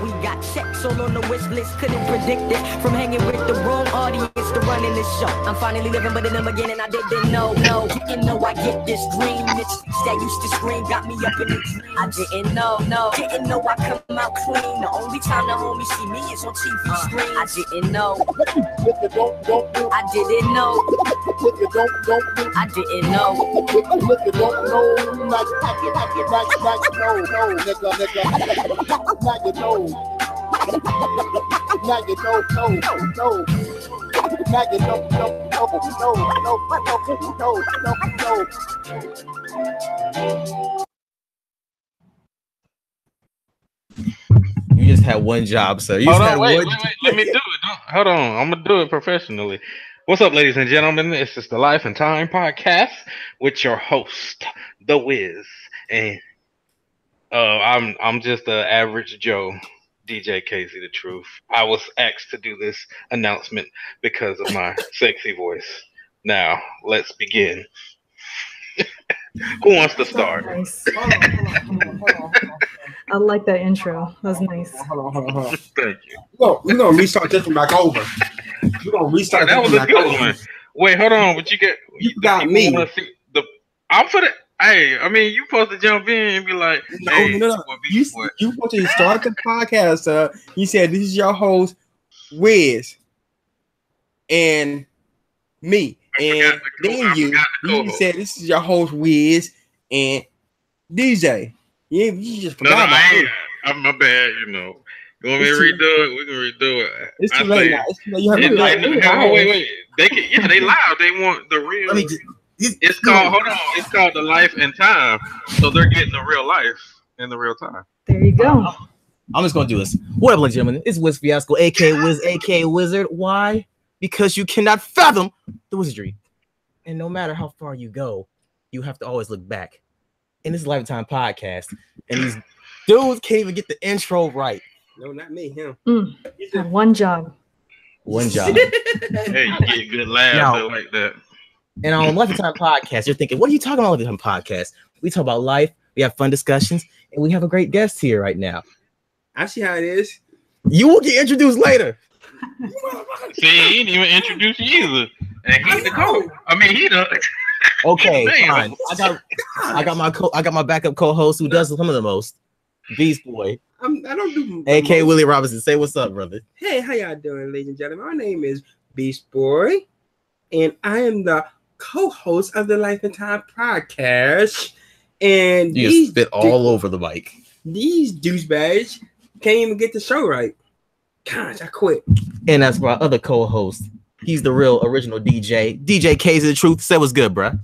we got checks all on the wish list. Couldn't predict it from hanging with the wrong audience to running this show. I'm finally living, but in them again, and I didn't know. No, didn't know I get this dream. This that used to scream got me up in the dream. I didn't know, didn't know I come out clean. The only time the homies see me is on TV screen. I didn't know. I didn't know. I didn't You just had one job, sir. You wait. Let me do it. Hold on. I'm going to do it professionally. What's up, ladies and gentlemen? This is the Life and Time podcast with your host, The Wiz. And I'm just an average Joe, DJ Casey the Truth. I was asked to do this announcement because of my sexy voice. Now, let's begin. Who wants to start? Nice. Hold on. I like that intro. That was nice. Hold on. Thank you. We're going to restart this one back over. We're going to restart that was a good one. Wait, hold on. But you got me. I'm for the... Hey, I mean, you supposed to jump in and be like, hey, no. You supposed to start the podcast. You said, this is your host, Wiz, and me. And then you said, this is your host, Wiz, and DJ. Yeah, you just forgot about it. I'm my bad, you know. You want me to redo it? We can redo it. It's too late now. You have to wait. They live. They want the real. It's called, hold on. It's called The Life and Time. So they're getting the real life in the real time. There you go. I'm just going to do this. What up, ladies and gentlemen? It's Wiz Fiasco, a.k.a. Wiz, a.k.a. Wizard. Why? Because you cannot fathom the wizardry. And no matter how far you go, you have to always look back. And this is Lifetime Podcast. And these dudes can't even get the intro right. No, not me, him. One job. One job. Hey, you get good laughs like that. And on Lifetime Podcast, you're thinking, what are you talking about on Lifetime Podcast? We talk about life, we have fun discussions, and we have a great guest here right now. I see how it is. You will get introduced later. See, he didn't even introduce you either. And he's the co. I mean, he the. Okay, fine. I got my backup co-host who does some of the most. Beast Boy. I don't do. A.K.A. Willie Robinson. Say what's up, brother. Hey, how y'all doing, ladies and gentlemen? My name is Beast Boy, and I am the co-host of the Life and Time podcast. And you just spit all over the mic. These douchebags can't even get the show right. Gosh, I quit. And that's my other co-host. He's the real original DJ. DJ Casey the Truth. Say what's good, bruh.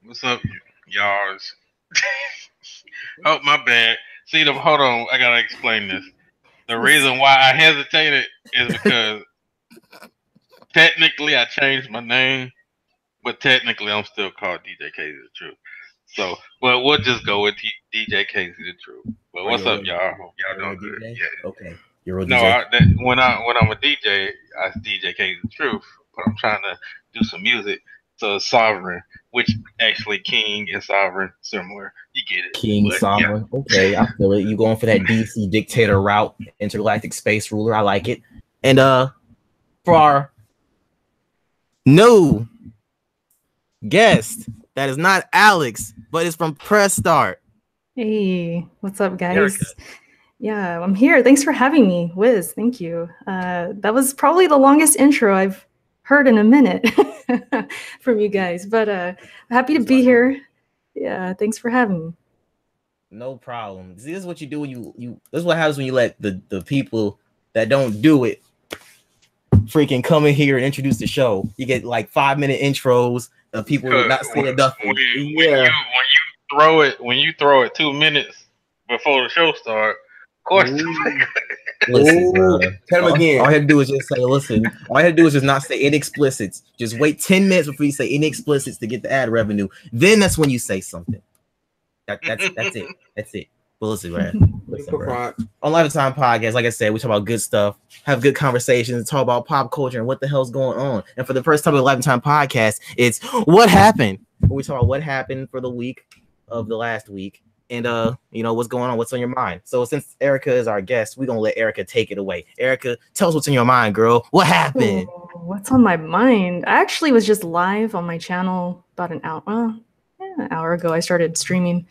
What's up, y'all? Oh, my bad. See, hold on. I gotta explain this. The reason why I hesitated is because technically I changed my name, but technically I'm still called DJ Casey the Truth. So, but we'll just go with DJ Casey the Truth. But what's up, y'all? Hope y'all doing good. Yeah. Okay. You're a DJ. No, when I'm a DJ, I DJ Casey the Truth. But I'm trying to do some music. So Sovereign, which actually King and Sovereign similar. You get it. King, Sovereign. Yeah. Okay, I feel it. You going for that DC dictator route, intergalactic space ruler. I like it. And for our new guest, that is not Alex, but it's from Press Start. Hey, what's up, guys? Ericutz. Yeah, I'm here. Thanks for having me, Wiz. Thank you. That was probably the longest intro I've heard in a minute from you guys, but happy to be here. Yeah, thanks for having me. No problem. See, this is what you do when you this is what happens when you let the people that don't do it freaking come in here and introduce the show. You get like 5-minute intros of people not saying nothing. When you throw it 2 minutes before the show starts, of course. Listen, tell him again. All I had to do is just say, listen. All I had to do is just not say any explicits. Just wait 10 minutes before you say any explicits to get the ad revenue. Then that's when you say something. That's it. That's it. But listen, man. On Lifetime Podcast, like I said, we talk about good stuff, have good conversations, talk about pop culture and what the hell's going on. And for the first time on Lifetime Podcast, it's what happened. We talk about what happened for the week of the last week. and you know, what's going on, what's on your mind. So since Erica is our guest, we're gonna let Erica take it away. Erica, tell us what's on your mind, girl. What happened? Oh, what's on my mind? I actually was just live on my channel about an hour ago. I started streaming,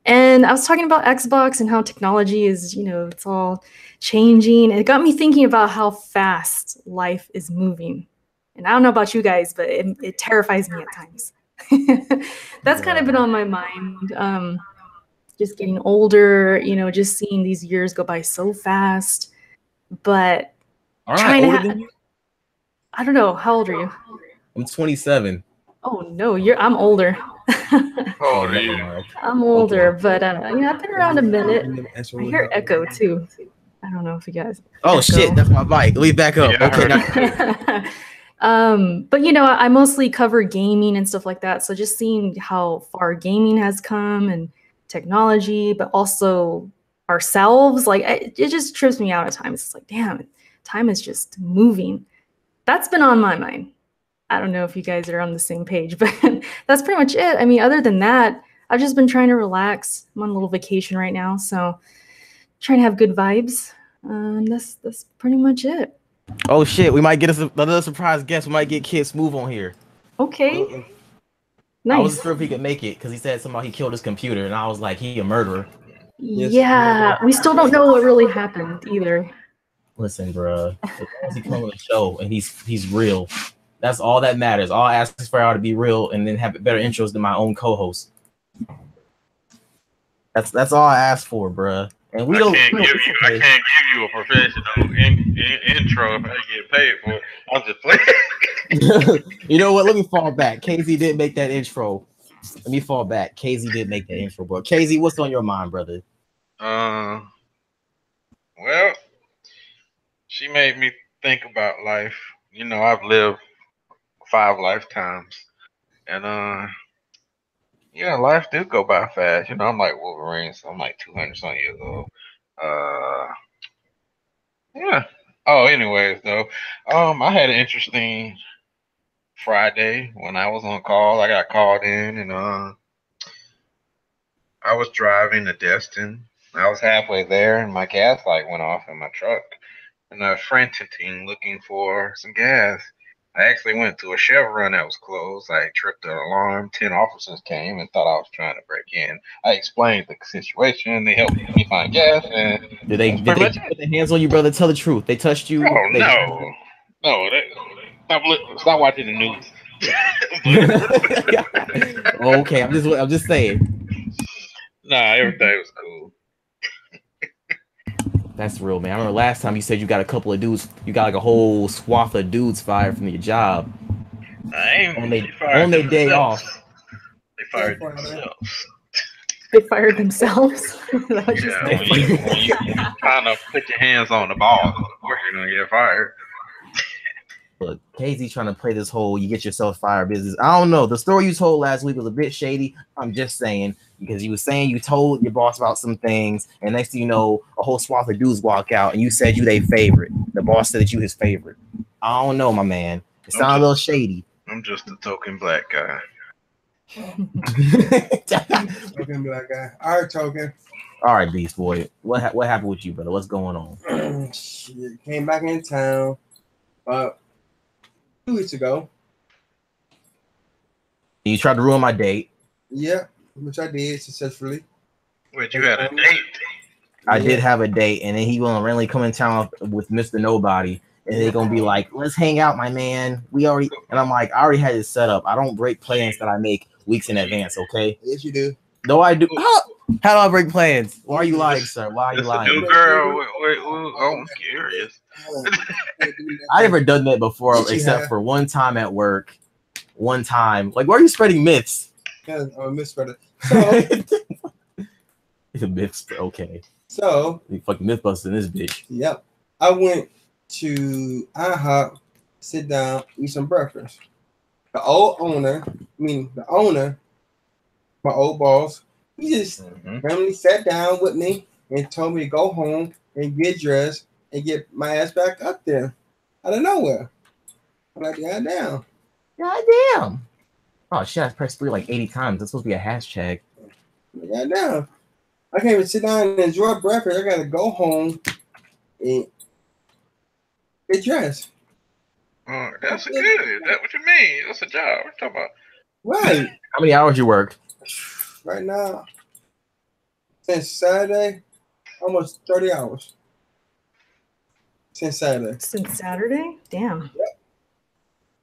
and I was talking about Xbox and how technology is, you know, it's all changing. And it got me thinking about how fast life is moving. And I don't know about you guys, but it terrifies me at times. That's kind of been on my mind. Just getting older, you know, just seeing these years go by so fast. But trying to I don't know. How old are you? I'm 27. Oh no, I'm older. Oh, yeah. I'm older, but you know, I've been around a minute. I hear echo too. I don't know if you guys. Oh echo. Shit, that's my mic. Let me back up. Yeah, okay. But you know, I mostly cover gaming and stuff like that. So just seeing how far gaming has come and technology, but also ourselves, like it just trips me out at times. It's like, damn, time is just moving. That's been on my mind. I don't know if you guys are on the same page, but that's pretty much it. I mean, other than that, I've just been trying to relax. I'm on a little vacation right now, so trying to have good vibes. That's pretty much it. Oh shit, we might get another surprise guest. We might get KidSmoov on here. Okay. Nice. I wasn't sure if he could make it because he said somehow he killed his computer, and I was like, he a murderer. Yeah, we still don't know what really happened either. Listen, bro, he come on the show and he's real. That's all that matters. All I ask is for y'all to be real and then have better intros than my own co-host. That's all I ask for, bro. And I can't give you a professional intro if I get paid for it. I'm just playing. You know what? Let me fall back. KZ didn't make that intro. Let me fall back. KZ did make that intro, bro. KZ, what's on your mind, brother? Well, she made me think about life. You know, I've lived 5 lifetimes, and yeah, life did go by fast. You know, I'm like Wolverine, so I'm like 200-something years old. Yeah. Oh, anyways, though, I had an interesting Friday when I was on call. I got called in, and I was driving to Destin. I was halfway there, and my gas light went off in my truck, and I was frantically looking for some gas. I actually went to a Chevron that was closed. I tripped the alarm. 10 officers came and thought I was trying to break in. I explained the situation. They helped me find gas. And did they put their hands on you, brother? Tell the truth. They touched you? Oh, no. Stop watching the news. Okay, I'm just saying. Nah, everything was cool. That's real, man. I remember last time you said you got a couple of dudes, you got like a whole swath of dudes fired from your job. On their day off. They fired themselves. They fired themselves? Yeah, when you kind of put your hands on the ball, of course you're going to get fired. Look, KZ trying to play this whole you get yourself fired business. I don't know. The story you told last week was a bit shady. I'm just saying, because you were saying you told your boss about some things, and next thing you know, a whole swath of dudes walk out, and you said you their favorite. The boss said that you his favorite. I don't know, my man. It sounds a little shady. I'm just a token black guy. Token black guy. All right, token. All right, Beast Boy. What happened with you, brother? What's going on? Shit, came back in town 2 weeks ago. You tried to ruin my date. Yeah, which I did successfully. Wait, you had a date? I did have a date, and then he will randomly come in town with Mr. Nobody, and they're gonna be like, "Let's hang out, my man." And I'm like, I already had it set up. I don't break plans that I make weeks in advance. Okay? Yes, you do. No, I do. How do I break plans? Why are you lying, sir? Why are you lying? New girl. I'm curious. I never done that before, except for one time at work. One time, like, why are you spreading myths? Yeah, I'm a myth spreader. So, it's a myth. Okay. So you fucking myth busting this bitch. Yep. I went to IHOP, sit down, eat some breakfast. The owner, my old boss, he just randomly sat down with me and told me to go home and get dressed and get my ass back up there out of nowhere. I'm like, goddamn. Goddamn. Oh shit, I pressed 3 like 80 times. That's supposed to be a hashtag. Goddamn. I can't even sit down and enjoy breakfast. I gotta go home and get dressed. Oh, that's good. That's what you mean. That's a job. What you talking about? Right. How many hours you work? Right now, since Saturday, almost 30 hours. Since Saturday. Since Saturday? Damn.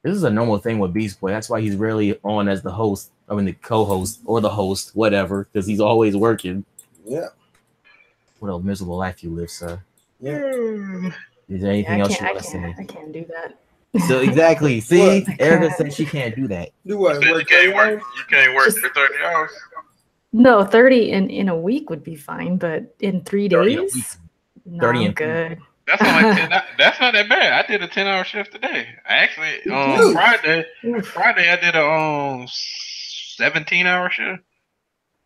This is a normal thing with Beast Boy. That's why he's rarely on as the host. I mean, the co-host or the host, whatever, because he's always working. Yeah. What a miserable life you live, sir. Yeah. Is there anything else you want to say? I can't do that. So exactly. See, What? Erica said she can't do that. Do what? You Work can't 30 work. hours? You can't work Just- for 30 hours. No, 30 in a week would be fine, but in 3 30 in a week. days? No, 30 I'm in 3 good. That's only 10. That's not that bad. I did a 10-hour shift today. I actually Ooh. Friday I did a 17-hour shift.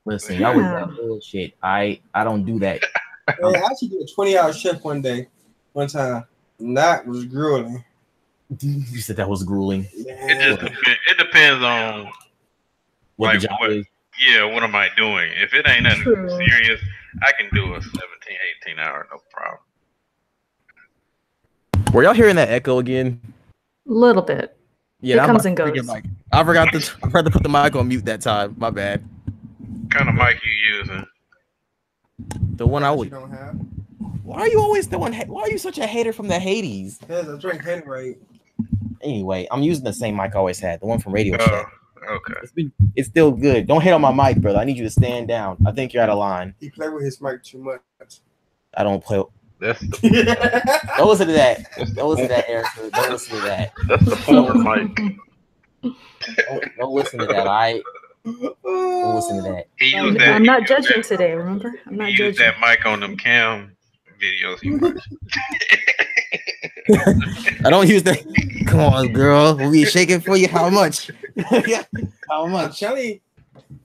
Listen, y'all was that bullshit. I don't do that. Hey, I actually did a 20-hour shift one time. And that was grueling. You said that was grueling. It depends on What like the job what. is. Yeah, what am I doing? If it ain't nothing True. serious, I can do a 17, 18 hour, no problem. Were y'all hearing that echo again? A little bit. Yeah, It comes and goes. I forgot to put the mic on mute that time. My bad. What kind of mic you using? The one I You would. don't have? Why are you always throwing? Why are you such a hater from the Hades? Because I drink Haterade. Anyway, I'm using the same mic I always had, the one from Radio Oh, Shack. okay. It's still good. Don't hit on my mic, brother. I need you to stand down. I think you're out of line. He played with his mic too much. I don't play. That's the Don't listen to that. Don't listen to that, Erica. Don't listen to that. that's the porn mic. Don't listen to that. Don't listen to that. He used that. I'm he not used judging that- today, remember? I'm not He used judging. that mic on them cam videos he watched. I don't use that. Come on, girl. We'll be shaking for you. How much? Yeah. How I'm much? telling you.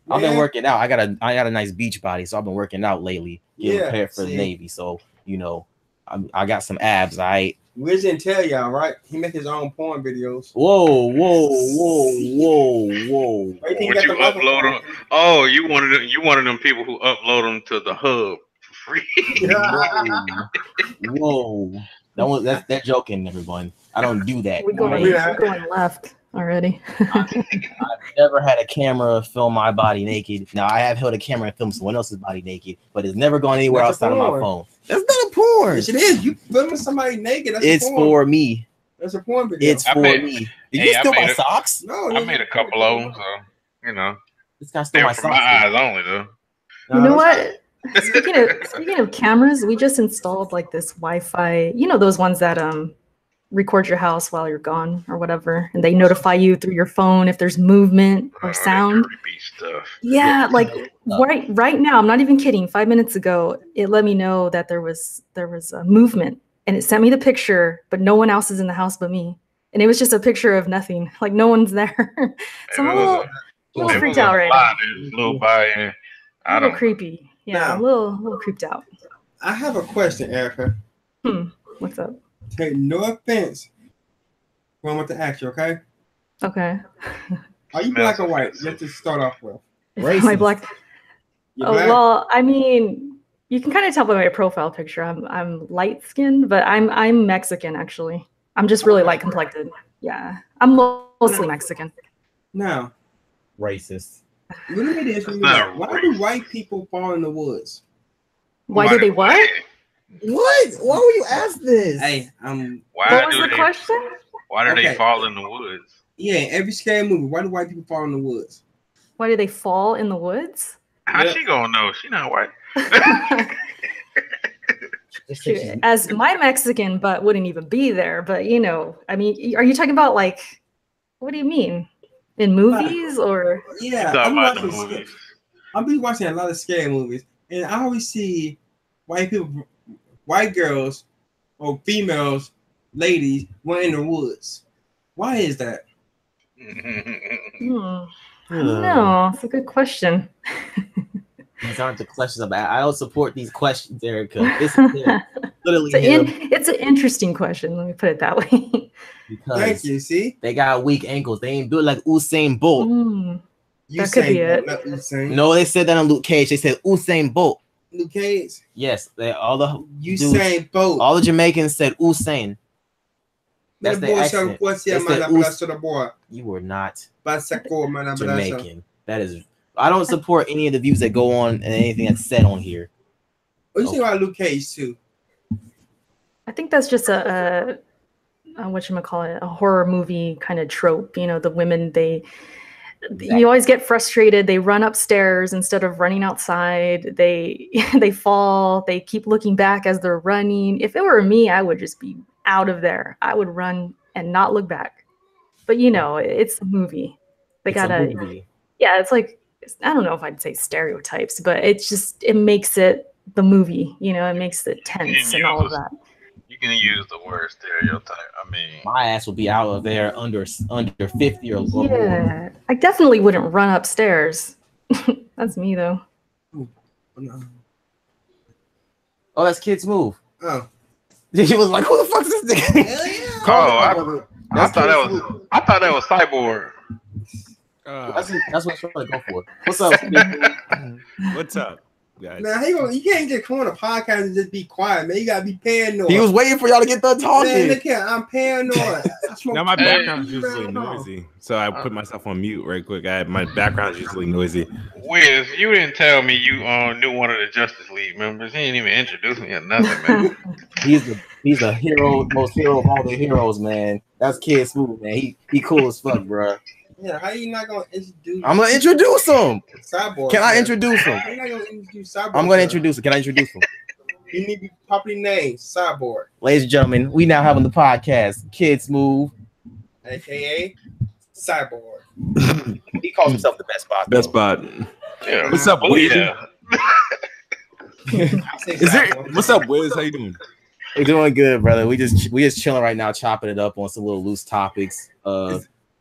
I've been man, working out. I got a nice beach body, so I've been working out lately, getting Yeah, prepared for the see. Navy. So I got some abs. I Wiz didn't tell y'all, right? He make his own porn videos. whoa. Right, he Would got you the upload microphone. them? Oh, you one of them people who upload them to the hub for free. Whoa. That's joking, everyone. I don't do that. We're going left already. I've never had a camera film my body naked. Now I have held a camera and filmed someone else's body naked, but it's never gone anywhere That's a outside of my porn. phone. That's not a porn. Yes, it is. You filming somebody naked. That's It's a porn. for me. That's a porn video. It's I for made- me. Did Hey, you I steal made my it. socks? No, I made a couple of them, so you know, This guy stole they're my for socks. my eyes only though. You know what? Speaking of cameras, we just installed like this Wi-Fi, those ones that record your house while you're gone or whatever, and they notify you through your phone if there's movement or That sound. creepy stuff. Yeah, like right now, I'm not even kidding. 5 minutes ago, it let me know that there was a movement, and it sent me the picture, but no one else is in the house but me, and it was just a picture of nothing, like no one's there. So I'm a little freaked out right now. Flew by and A I little don't. creepy. Yeah, Now- a little creeped out. I have a question, Erica. What's up? Take no offense. What I want to ask you, okay? Okay. Are you black or white? Let's just start off with. Am I Racist. black? You're Oh, black? well, I mean, you can kind of tell by my profile picture. I'm light skinned, but I'm Mexican actually. I'm just really light complected. Yeah, I'm mostly Mexican. Now, Racist. let me this. That's not Why do white people fall in the woods? Why do they what? What? Why would you ask this? Hey, Why What was do the they? question? Why do they Okay. fall in the woods? yeah, in every scary movie, why do white people fall in the woods? Why do they fall in the woods? How Yeah. she gonna know? She not white. Just say she's- As my Mexican butt wouldn't even be there, but I mean, are you talking about like, what do you mean? In movies or? Yeah, Talking about the watching movies. I've been watching a lot of scary movies, and I always see white girls or females, ladies, went in the woods. Why is that? I don't know. It's a good question. These aren't the questions about. I don't support these questions, Erica. It's literally It's an interesting question. Let me put it that way. Thank because you. See, they got weak ankles. They ain't built like Usain Bolt. Mm. you That could be say it. not Usain. No, they said that on Luke Cage. They said Usain Bolt. Luke Cage? Yes, all the Usain Bolt. All the Jamaicans said Usain. That's the accent. You were not Jamaican. That is. I don't support any of the views that go on and anything that's said on here. What do you think about Luke Cage too? I think that's just a whatchamacallit, a horror movie kind of trope. You know, the women, you always get frustrated. They run upstairs instead of running outside. They fall. They keep looking back as they're running. If it were me, I would just be out of there. I would run and not look back. But you know, it's a movie. Yeah, it's like, I don't know if I'd say stereotypes, but it makes it the movie. You know, it makes it tense and all of that. You can use the word stereotype. I mean, my ass would be out of there under 50 or more. Yeah, I definitely wouldn't run upstairs. That's me though. Oh, that's KidSmoov. Oh, she was like, "Who the fuck is this nigga?" Hell yeah. I thought that was Cyborg. That's what I'm trying to go for. What's up? What's up, guys? Now you can't just come on a podcast and just be quiet, man. You gotta be paranoid. He was waiting for y'all to get done talking. Man, look here, I'm paranoid. Now my background is usually noisy, so I put myself on mute right quick. My background is usually noisy. Wiz, you didn't tell me you knew one of the Justice League members. He didn't even introduce me or nothing, man. He's a hero, most hero of all the heroes, man. That's KidSmoov, man. He cool as fuck, bro. Yeah, how you not gonna introduce? I'm gonna introduce him. Cyborg. Can I introduce him? You're not gonna introduce Cyborg. I'm gonna introduce him. Can I introduce him? You need to be properly named Cyborg. Ladies and gentlemen, we now have on the podcast KidSmoov, aka Cyborg. He calls himself the best bot. Best bot. Yeah. What's up, Wiz? Yeah. What's up, Wiz? How you doing? We're doing good, brother. We just chilling right now, chopping it up on some little loose topics.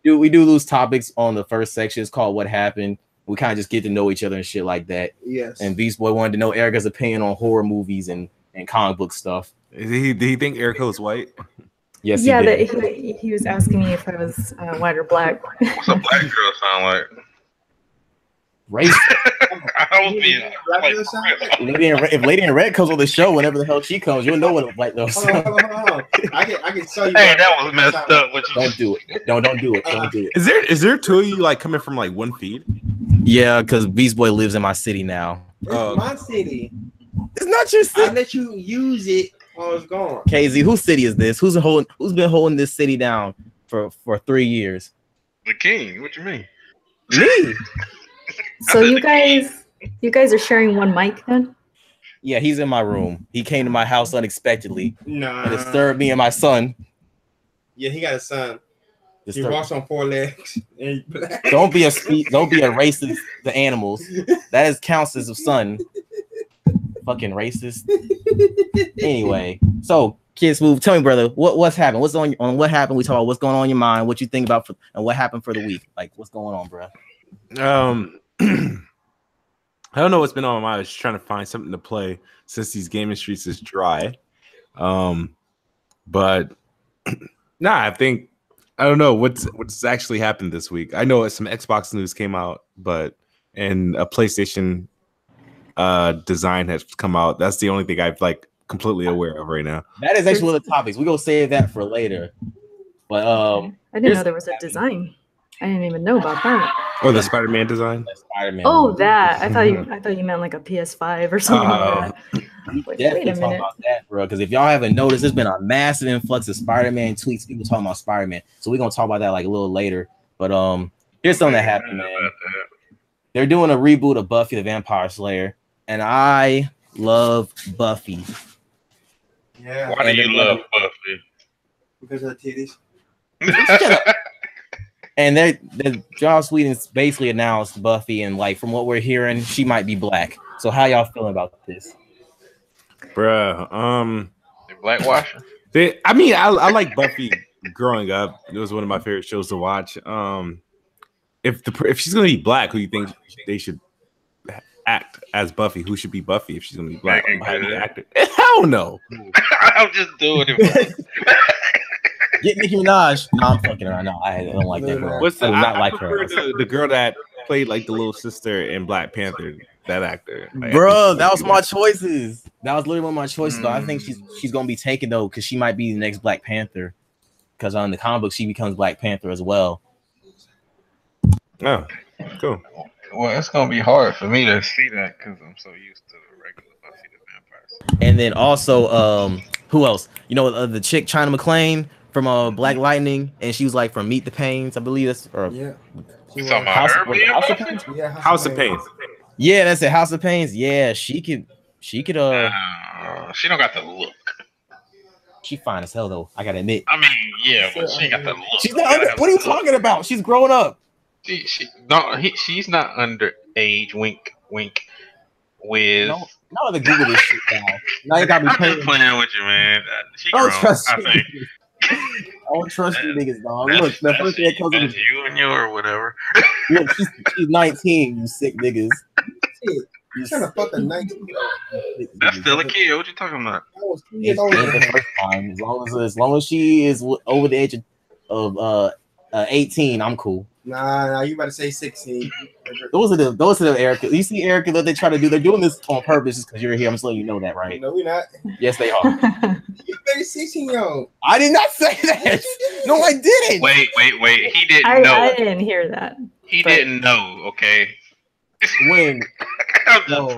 We do loose topics on the first section. It's called What Happened. We kind of just get to know each other and shit like that. Yes. And Beast Boy wanted to know Erica's opinion on horror movies and comic book stuff. Did he think Ericutz white? Yes, yeah, he did. he was asking me if I was white or black. What's a black girl sound like? Race. I was being like, if Lady in Red comes on the show, whenever the hell she comes, you'll know what a black girl sounds. Hold on. I can show you. Hey, that was messed up. Don't do it. Don't do it. Don't do it. Is there two of you like coming from like one feed? Yeah, because Beast Boy lives in my city now. It's my city. It's not your city. I let you use it while it's gone. KZ, whose city is this? Who's been holding this city down for 3 years? The king. What you mean? Me. So you guys are sharing one mic then? Yeah, he's in my room. He came to my house unexpectedly Nah. and disturbed me and my son. Yeah, he got a son. He walks on 4 legs. And Don't be a racist to animals. That is counts as a son. Fucking racist. Anyway, so KidSmoov, tell me, brother, what's happened? What's on what happened? We talk about what's going on in your mind, what you think about and what happened for the week. Like, what's going on, bro? I don't know what's been on my mind. I was just trying to find something to play since these gaming streets is dry. But I think I don't know what's actually happened this week. I know some Xbox news came out, and a PlayStation design has come out. That's the only thing I've like completely aware of right now. That is actually one of the topics. We're gonna save that for later. But I didn't know there was a design. I didn't even know about that. Oh, the Spider-Man design? Spider-Man. Oh, that. I thought you meant like a PS5 or something like that. Wait a minute. Talk about that, bro. Because if y'all haven't noticed, there's been a massive influx of Spider-Man tweets. People talking about Spider-Man. So we're gonna talk about that like a little later. But here's something that happened, man. They're doing a reboot of Buffy the Vampire Slayer, and I love Buffy. Yeah. Why do you love Buffy? Because of her titties. And Joss Whedon's basically announced Buffy, and like from what we're hearing, she might be black. So how y'all feeling about this? Bruh, They're blackwashing. I like Buffy growing up. It was one of my favorite shows to watch. If she's gonna be black, who do you think they should act as Buffy? Who should be Buffy if she's gonna be black? Hell no. I'm just doing it. Get Nicki Minaj. No, I'm fucking around. No, I don't like that girl. What's I do not like prefer her. the girl that played like the little sister in Black Panther. That actor, like, Bro, that was my choices. That was literally one of my choices. Though I think she's gonna be taken though, because she might be the next Black Panther. Because on the comic book, she becomes Black Panther as well. Oh, cool. Well, it's gonna be hard for me to see that because I'm so used to the regular Buffy the Vampire. And then also, who else? You know, the chick China McClain from Black Lightning, and she was like from Meet the Pains, I believe that's. You talking about her? House of Pains? Yeah, House of Pains. Yeah, that's it. House of Pains. Yeah, she could. She don't got the look. She fine as hell though. I gotta admit. I mean, yeah, but she ain't got the look. She's not. What are you talking about? She's grown up. She's not underage. Wink, wink. Wiz. No, the Google this shit now. Now you got me playing with you, man. She don't grown, trust I you. think. I don't trust you niggas, dog. Look, the first thing that comes that's you and your whatever. Look, she's 19. You sick niggas. You trying to fuck a 19? That's still a kid. What you talking about? It's the first time. As long as she is over the age of 18, I'm cool. Nah, you better say 16. Those are the Erica. You see Erica that they try to do. They're doing this on purpose just because you're here. I'm just letting you know that, right? No, we're not. Yes, they are. You better 16-year-old. I did not say that. No, I didn't. Wait. He didn't know. I didn't hear that. He didn't know. Okay. When? No,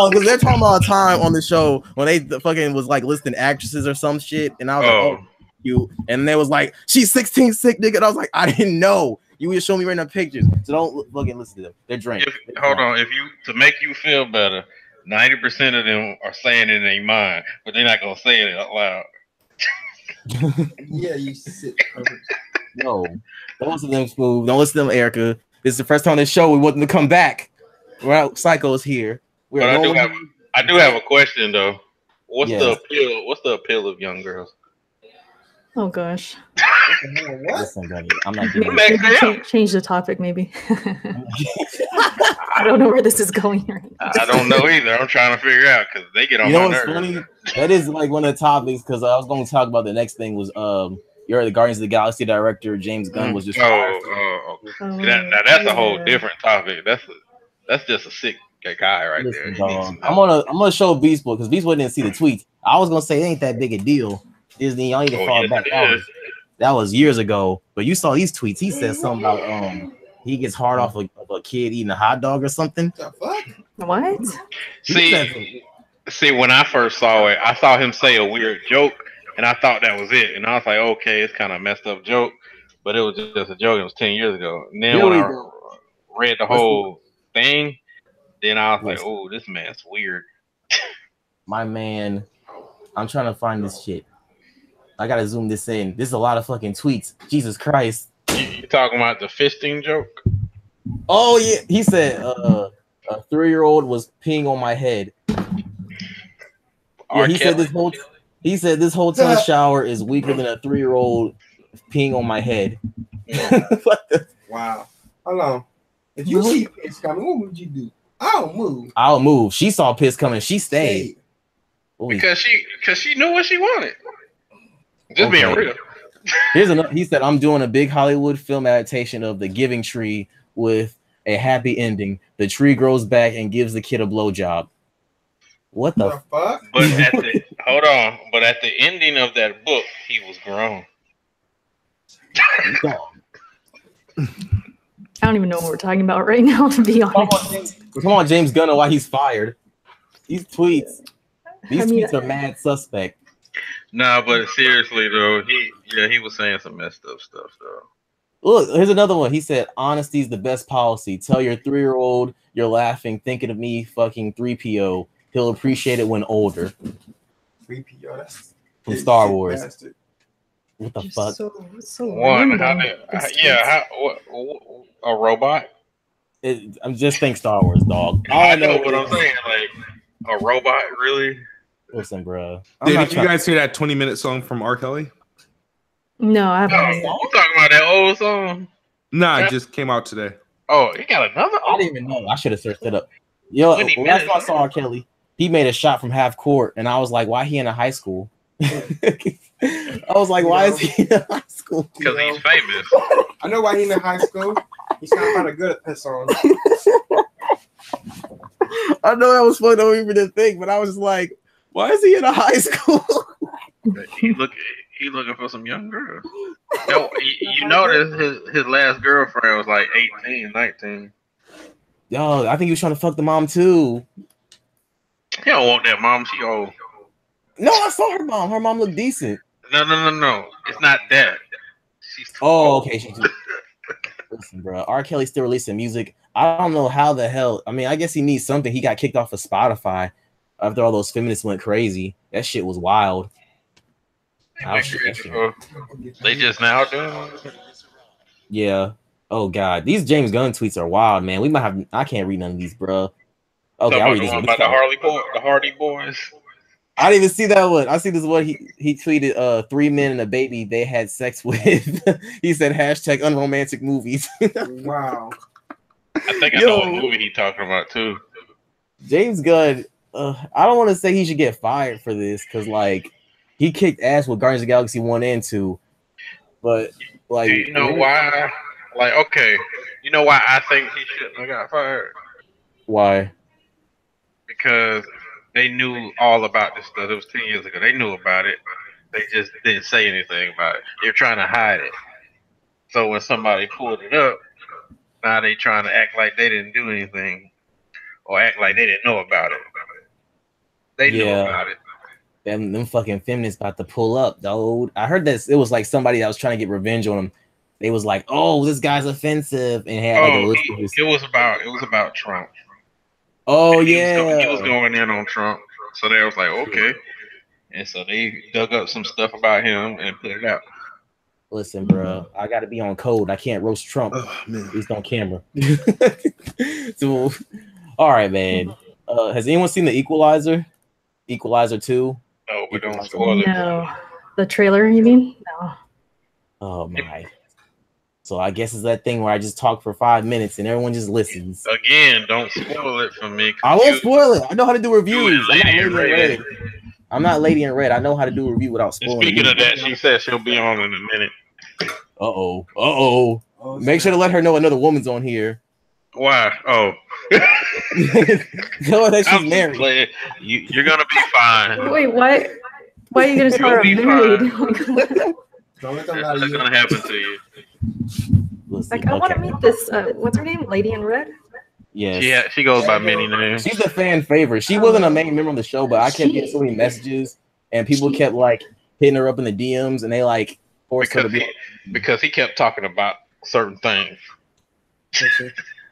because they're talking about a time on the show when they fucking was like listing actresses or some shit, and I was like, oh, you, and they was like, she's 16, sick nigga. And I was like, I didn't know. You would show me right now pictures, so don't fucking listen to them. They're drinking. Hold on, to make you feel better, 90% of them are saying it in their mind, but they're not gonna say it out loud. Yeah, you sick. No, don't listen to them, Smooth. Don't listen to them, Erica. This is the first time on this show we want them to come back. Well, Psycho's here. I do have a question though. What's the appeal of young girls? Oh gosh. Listen, buddy, I'm not doing change the topic, maybe. I don't know where this is going right now. I don't know either. I'm trying to figure out because they get on my nerves. Funny? That is like one of the topics because I was going to talk about the next thing was you're the Guardians of the Galaxy director James Gunn was just now that's a whole different topic. That's just a sick guy right there. I'm gonna show Beast Boy because Beast Boy didn't see the tweets. I was gonna say it ain't that big a deal. Disney, y'all need to fall back. That was years ago. But you saw these tweets. He said something about he gets hard off of a kid eating a hot dog or something. What? See, when I first saw it, I saw him say a weird joke, and I thought that was it. And I was like, okay, it's kind of a messed up joke, but it was just a joke. It was 10 years ago. And then when I read the whole thing, then I was like, oh, this man's weird. My man, I'm trying to find this shit. I gotta zoom this in. This is a lot of fucking tweets. Jesus Christ. You talking about the fisting joke? Oh yeah, he said a 3-year-old was peeing on my head. Yeah, he said this whole tub shower is weaker than a 3-year-old peeing on my head. Wow. Hold on. If you see piss coming, what would you do? I'll move. She saw piss coming. She stayed. Because she knew what she wanted. Just being real. Here's another. He said, "I'm doing a big Hollywood film adaptation of The Giving Tree with a happy ending. The tree grows back and gives the kid a blowjob." What the fuck? But hold on. But at the ending of that book, he was grown. I don't even know what we're talking about right now, to be honest. Come on, James Gunn, why he's fired. These tweets are mad suspect. Nah, but seriously though, he was saying some messed up stuff though. Look, here's another one. He said, "Honesty is the best policy. Tell your 3-year-old you're laughing, thinking of me, fucking 3PO. He'll appreciate it when older." 3PO, that's from Star Wars. Bastard. What the fuck? So one, a robot? I'm just think Star Wars, dog. I know what I'm saying. Like a robot, really? Listen, bro. Did you guys hear that 20-minute song from R. Kelly? No, I haven't. You talking about that old song? Nah, it just came out today. Oh, he got another? I didn't even know. I should have searched it up. Yo, last time I saw R. Kelly, he made a shot from half court, and I was like, why he in a high school? I was like, why is he in high school? Because he's famous. I know why he's in high school. He's not kind of good at piss on. I know that was funny, don't even the thing, but I was just like, why is he in a high school? He looking for some young girls. Yo, you notice his last girlfriend was like 18, 19. Yo, I think he was trying to fuck the mom too. He don't want that mom. She old. No, I saw her mom. Her mom looked decent. No. It's not that. She's too Oh, old. okay. Listen, bro. R. Kelly's still releasing music. I don't know how the hell. I mean, I guess he needs something. He got kicked off of Spotify after all those feminists went crazy. That shit was wild. They just now doing it. Yeah. Oh God, these James Gunn tweets are wild, man. We might have. I can't read none of these, bro. Okay, I'll read this one. About the Hardy Boys. I didn't even see that one. I see this one. He tweeted 3 men and a baby they had sex with. He said hashtag unromantic movies. Wow. I think I know what movie he's talking about too. James Gunn, I don't want to say he should get fired for this because like he kicked ass with Guardians of the Galaxy 1 and 2. But like, do you know why? Like, okay, you know why I think he shouldn't have got fired? Why? Because they knew all about this stuff. It was 10 years ago. They knew about it. They just didn't say anything about it. They're trying to hide it. So when somebody pulled it up, now they trying to act like they didn't do anything or act like they didn't know about it. They knew about it. Them fucking feminists about to pull up, though. I heard that it was like somebody that was trying to get revenge on him. They was like, "Oh, this guy's offensive," and had like a list of his... It was about Trump. Oh and yeah, he was going in on Trump. So they was like, okay, and so they dug up some stuff about him and put it out. Listen, bro, I got to be on code. I can't roast Trump. Oh, man. At least on camera. So, all right, man. Has anyone seen the Equalizer? Equalizer 2? No, we don't spoil it. No, the trailer. You mean? No. Oh my. So I guess it's that thing where I just talk for 5 minutes and everyone just listens. Again, don't spoil it for me. I won't spoil it. I know how to do reviews. I'm not Lady in Red. I know how to do a review without spoiling. Speaking of that, she said she'll be on in a minute. Uh-oh. Make sure to let her know another woman's on here. Why? Oh. Tell her that she's married. You're going to be fine. Wait, what? Why are you going to tell her I'm married? That's going to happen to you. Listen, like, I want to meet this, what's her name? Lady in Red? Yes. Yeah, she goes by many names. She's a fan favorite. She wasn't a main member of the show, but I kept getting so many messages, and people kept like hitting her up in the DMs, and they like forced her to be. Because he kept talking about certain things.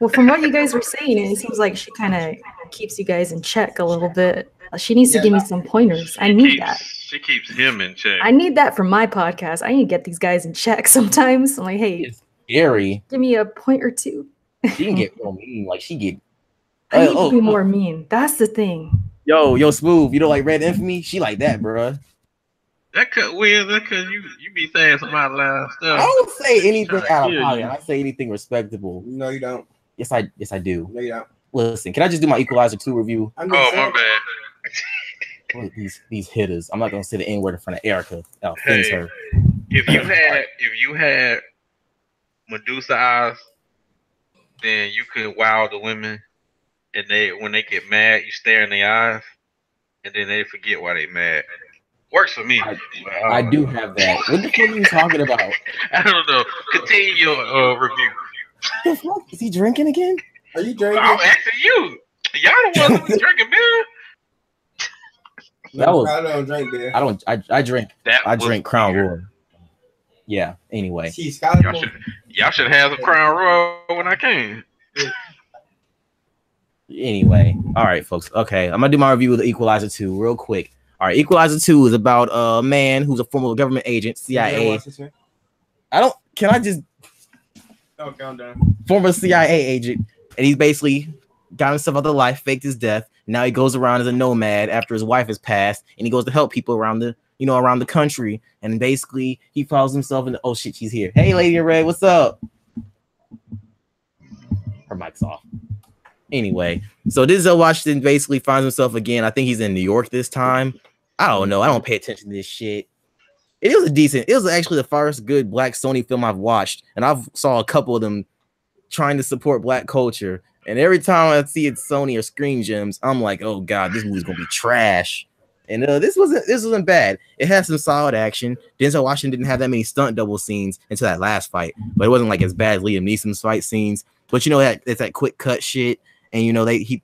Well, from what you guys were saying, it seems like she kind of keeps you guys in check a little bit. She needs to give me some pointers. I need that. She keeps him in check. I need that for my podcast. I need to get these guys in check sometimes. I'm like, hey, It's scary. give me a point or two. She can get real mean. Like she get. I need to be more mean. That's the thing. Yo, Smooth. You know, like Red Infamy. She like that, bro. That could weird because you be saying some out loud stuff. I don't say anything out of pocket. I say anything respectable. No, you don't. Yes, I do. No, you don't. Listen, can I just do my Equalizer 2 review? Oh, my bad. Look, these hitters. I'm not gonna say the N-word in front of Erica. That offends her. If you had Medusa eyes, then you could wow the women, and when they get mad, you stare in their eyes, and then they forget why they mad. Works for me. I do have that. What the fuck are you talking about? I don't know. Continue your review. What the fuck? Is he drinking again? Are you drinking? I'm asking you. Y'all the ones who drinking beer. That was. I don't drink beer. I don't. I drink. I drink Crown Royal. Yeah. Anyway. Y'all should have some Crown Royal when I came. Anyway. All right, folks. Okay, I'm gonna do my review of the Equalizer 2 real quick. All right, Equalizer 2 is about a man who's a former government agent, CIA. Can I just? Oh, calm down. Former CIA agent, and he's basically got himself out of life, faked his death. Now he goes around as a nomad after his wife has passed, and he goes to help people around the country. And basically, he follows himself into. Oh shit, she's here. Hey, Lady in Red, what's up? Her mic's off. Anyway, so Denzel Washington basically finds himself again. I think he's in New York this time, I don't know. I don't pay attention to this shit. It was actually the first good Black Sony film I've watched, and I've saw a couple of them trying to support Black culture. And every time I see it Sony or Screen Gems, I'm like, oh god, this movie's gonna be trash. And this wasn't bad. It had some solid action. Denzel Washington didn't have that many stunt double scenes until that last fight, but it wasn't like as bad as Liam Neeson's fight scenes. But you know that it's that quick cut shit, and you know they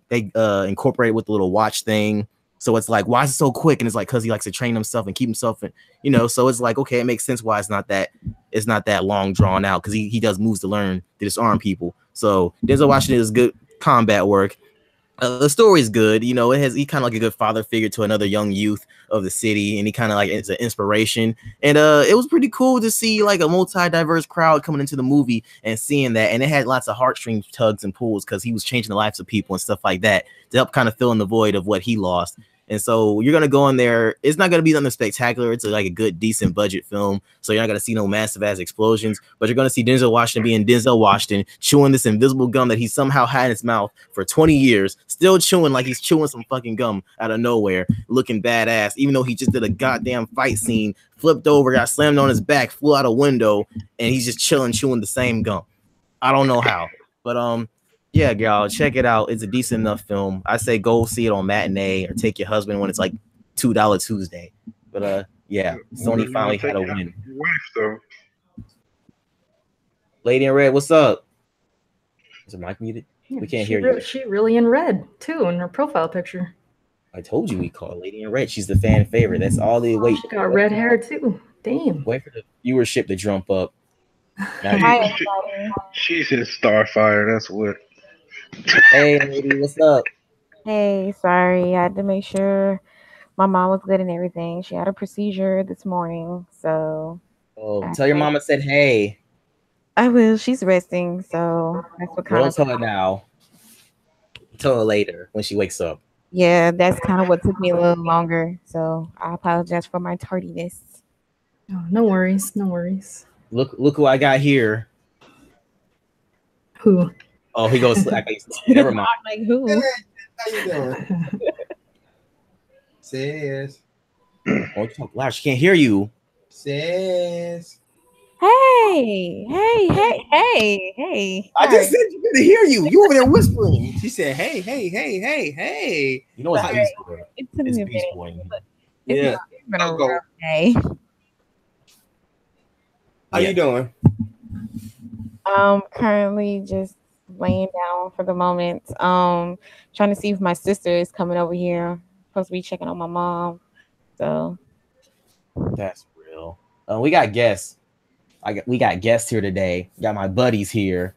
incorporated with the little watch thing. So it's like, why is it so quick? And it's like because he likes to train himself and keep himself in, you know. So it's like, okay, it makes sense why it's not that long drawn out, because he does moves to learn to disarm people. So Denzel Washington is good combat work. The story is good, you know. He kind of like a good father figure to another young youth of the city, and he kind of like it's an inspiration. And it was pretty cool to see like a multi-diverse crowd coming into the movie and seeing that. And it had lots of heartstring tugs and pulls because he was changing the lives of people and stuff like that to help kind of fill in the void of what he lost. And so you're gonna go in there. It's not gonna be nothing spectacular. It's like a good, decent budget film. So you're not gonna see no massive ass explosions, but you're gonna see Denzel Washington being Denzel Washington, chewing this invisible gum that he somehow had in his mouth for 20 years, still chewing like he's chewing some fucking gum out of nowhere, looking badass. Even though he just did a goddamn fight scene, flipped over, got slammed on his back, flew out a window, and he's just chilling, chewing the same gum. I don't know how, but yeah, y'all, check it out. It's a decent enough film. I say go see it on matinee or take your husband when it's like $2 Tuesday. But yeah, Sony finally had a win. Your wife, though. Lady in Red, what's up? Is the mic muted? We can't hear you. She really in red too in her profile picture. I told you we call Lady in Red. She's the fan favorite. That's all they wait. She got red hair too. Damn. Wait for the viewership to jump up. She's his Starfire. That's what. Hey, lady, what's up? Hey, sorry. I had to make sure my mom was good and everything. She had a procedure this morning, so. Oh, tell your mama said hey. I will. She's resting, so that's what kind of. Don't tell her now. Tell her later when she wakes up. Yeah, that's kind of what took me a little longer. So I apologize for my tardiness. Oh, no worries. No worries. Look who I got here. Who? Oh, he goes. Never mind. Like who? Hey, how you doing? Sis. Oh, talk loud. She can't hear you. Sis. Hey. I just said you didn't hear you. You over there whispering. She said, hey. You know it's Beast Boy. It took It's me a Beast minute. Boy. Yeah. It's been a I'll go. rough day. How you doing? Currently just laying down for the moment. Trying to see if my sister is coming over here. Supposed to be checking on my mom. So That's real. We got guests. We got guests here today. Got my buddies here.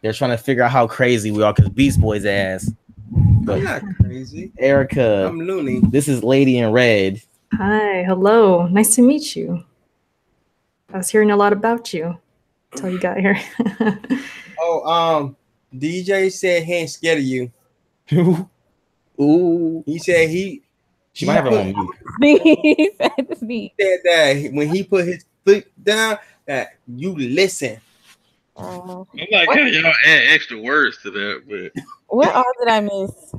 They're trying to figure out how crazy we are because Beast Boy's ass. But I'm not crazy. Erica, I'm loony. this is Lady in Red. Hi, hello. Nice to meet you. I was hearing a lot about you until you got here. Oh, DJ said he ain't scared of you. Ooh, He said she might have her own mute. he said that when he put his foot down, that you listen. uh, I like how y'all add extra words to that, but what all did I miss?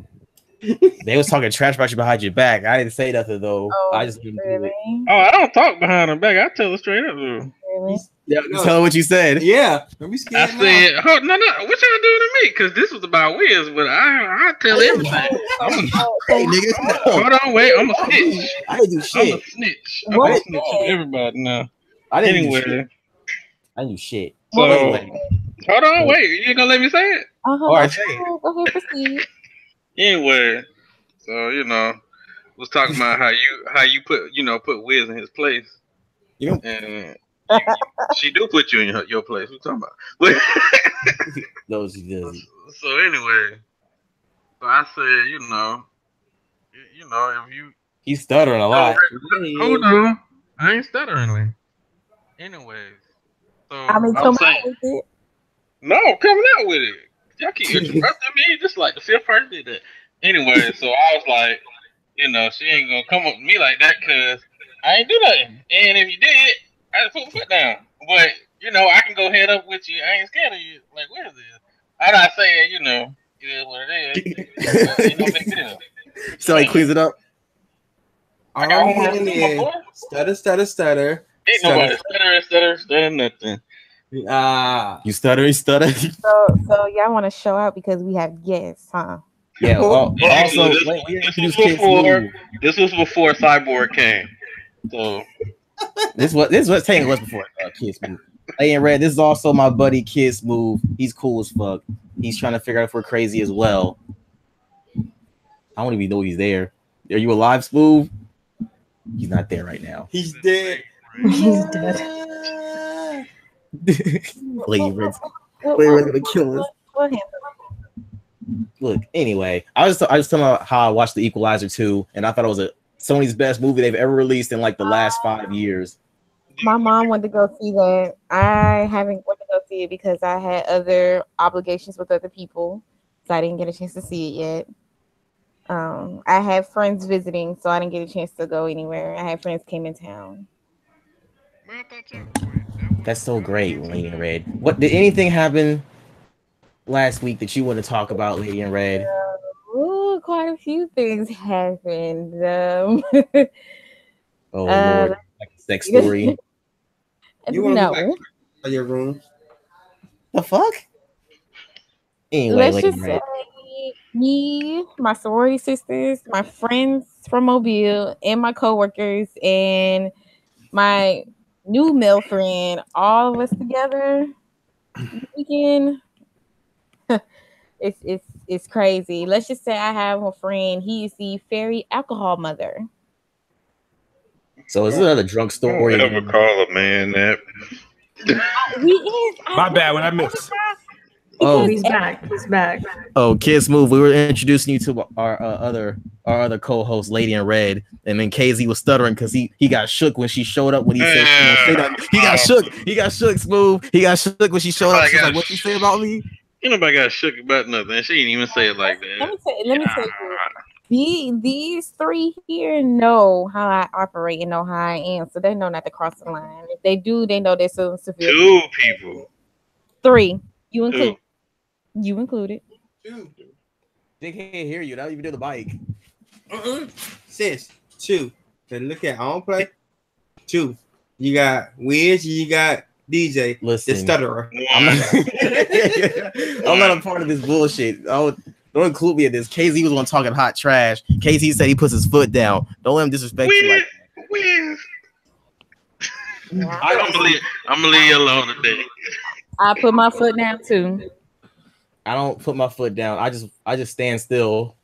They was talking trash about you behind your back. I didn't say nothing though. Oh, I just didn't do really? it. oh, I don't talk behind her back. I tell her straight up. Though. Really? Yeah, Tell her what you said. Yeah. Don't be I scared. said, oh, no, what y'all doing to me? Because this was about Wiz, but I tell everything. Hey, nigga. Hold on, wait, I'm a snitch. I didn't do I'm a shit. snitch. What I'm a is snitch that? to everybody now. I didn't do Anyway, shit. I didn't do shit. so Anyway. hold on, wait. You ain't gonna let me say it? All right, say it. Go ahead, proceed. Anyway, so was talking about how you put Wiz in his place. You know, And she do put you in your place. What you talking about? But those he does. so anyway, so I said, if you He's stuttering a lot. hold on, I ain't stuttering. Anyways, so I mean, I'm come saying, out with it. no, coming out with it. Y'all keep interrupting me, just like the fifth person did that. Anyway, so I was like, she ain't gonna come up with me like that because I ain't do nothing. And if you did, I just put my foot down. But I can go head up with you. I ain't scared of you. Like, what is this? I'm not saying, it is what it is. Ain't no big deal. So he cleans it up. All I'm hearing is stutter. Ain't nobody stutter, nothing. You stutter. So y'all want to show out because we have guests, huh? Yeah. Also, this was before Cyborg came. So this was Taylor was before KidSmoov. Hey, and Red, this is also my buddy KidSmoov. He's cool as fuck. He's trying to figure out if we're crazy as well. I don't even know he's there. Are you alive, Smooth? He's not there right now. He's dead. He's dead. Lady Red's gonna kill us. Look, anyway, I was talking about how I watched the Equalizer 2, and I thought it was Sony's best movie they've ever released in like the last 5 years. My mom wanted to go see that. I haven't went to go see it because I had other obligations with other people, so I didn't get a chance to see it yet. I had friends visiting, so I didn't get a chance to go anywhere. I had friends came in town. That's so great, Lady in Red. What did anything happen last week that you want to talk about, Lady in Red? Quite a few things happened. Oh Lord, like a sex story. You want to go back to your room? The fuck? Anyway, let's Lady just in Red. say me, my sorority sisters, my friends from Mobile, and my coworkers, and my new male friend, all of us together this weekend. It's crazy. Let's just say I have a friend. He is the fairy alcohol mother. So is this another drunk story? Don't ever call a man that. He is. My bad. What I missed? Oh, He's back. He's back. Oh, KidSmoov. We were introducing you to our other co-host, Lady in Red, and then KZ was stuttering because he got shook when she showed up when he said she gonna say that. He got shook. He got shook, Smooth. He got shook when she showed up. She's like, "What you say about me?" Ain't nobody got shook about nothing. She didn't even say it like that. Let me tell you. These three here know how I operate and know how I am, so they know not to cross the line. If they do, they know there's some severe. 2 people. 3. You include. You included. 2. They can't hear you. Now you do the mic. Sis, 2. Then look at I don't play. 2. You got Wiz. You got DJ. Listen, the stutterer. I'm not a part of this bullshit. Don't include me in this. KZ was on talking hot trash. KZ said he puts his foot down. Don't let him disrespect you like that. I'm gonna leave you alone today. I put my foot down too. I don't put my foot down. I just stand still.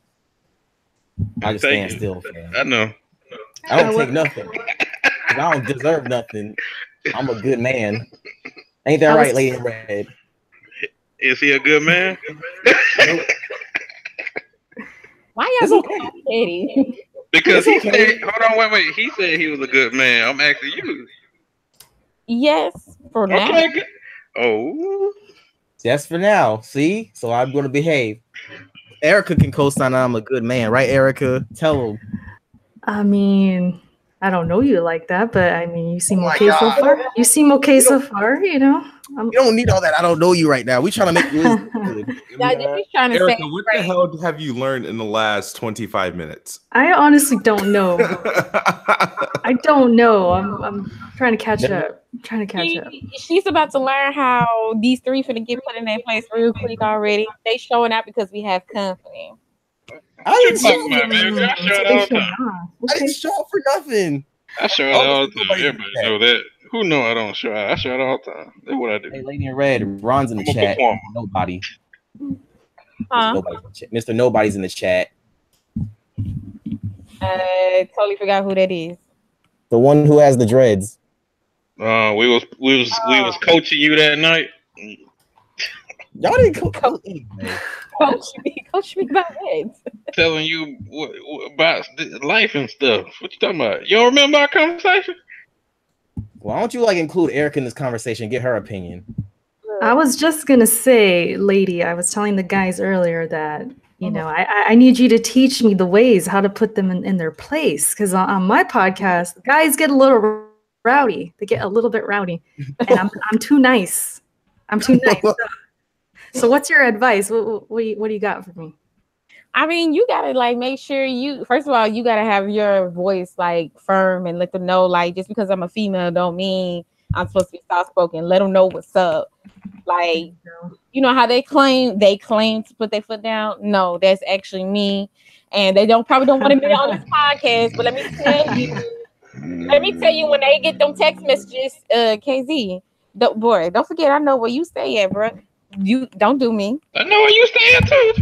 I just stand still. Fam. I know. I don't take nothing. I don't deserve nothing. I'm a good man. Ain't that right, Lady in Red? Is he a good man? Why y'all so petty? Because he said, hold on, wait. He said he was a good man. I'm asking you. Yes, for now. Oh. Just for now. See? So I'm going to behave. Erica can co-sign I'm a good man. Right, Erica? Tell him. I mean, I don't know you like that, but I mean, you seem okay so far. You seem okay so far, you know. You don't need all that. I don't know you right now. We trying to make you good. Erica, what the hell have you learned in the last 25 minutes? I honestly don't know. I don't know. I'm trying to catch up. She's about to learn how these 3 finna get put in their place real quick already. They showing out because we have company. I didn't show up for nothing. I show out all the time. Everybody know that. Who know I don't show out? I show out all the time. That's what I do. Hey, Lady in Red, Ron's in the chat. Nobody. Huh? Mr. Nobody's in the chat. I totally forgot who that is. The one who has the dreads. We was coaching you that night. Y'all didn't coach me about what? Telling you about life and stuff. What you talking about? You don't remember our conversation? Why don't you include Erica in this conversation? Get her opinion. I was just gonna say, lady, I was telling the guys earlier that I need you to teach me the ways how to put them in their place, because on my podcast, guys get a little rowdy. They get a little bit rowdy, and I'm too nice. I'm too nice. So what's your advice? What do you got for me? I mean, you gotta like make sure you first of all, you gotta have your voice like firm and let them know, like, just because I'm a female don't mean I'm supposed to be soft spoken. Let them know what's up. Like, you know how they claim to put their foot down. No, that's actually me, and they probably don't want to be on this podcast. But let me tell you, when they get them text messages, KZ, don't forget, I know where you stay at, bro. You don't do me. I know where you stay at too.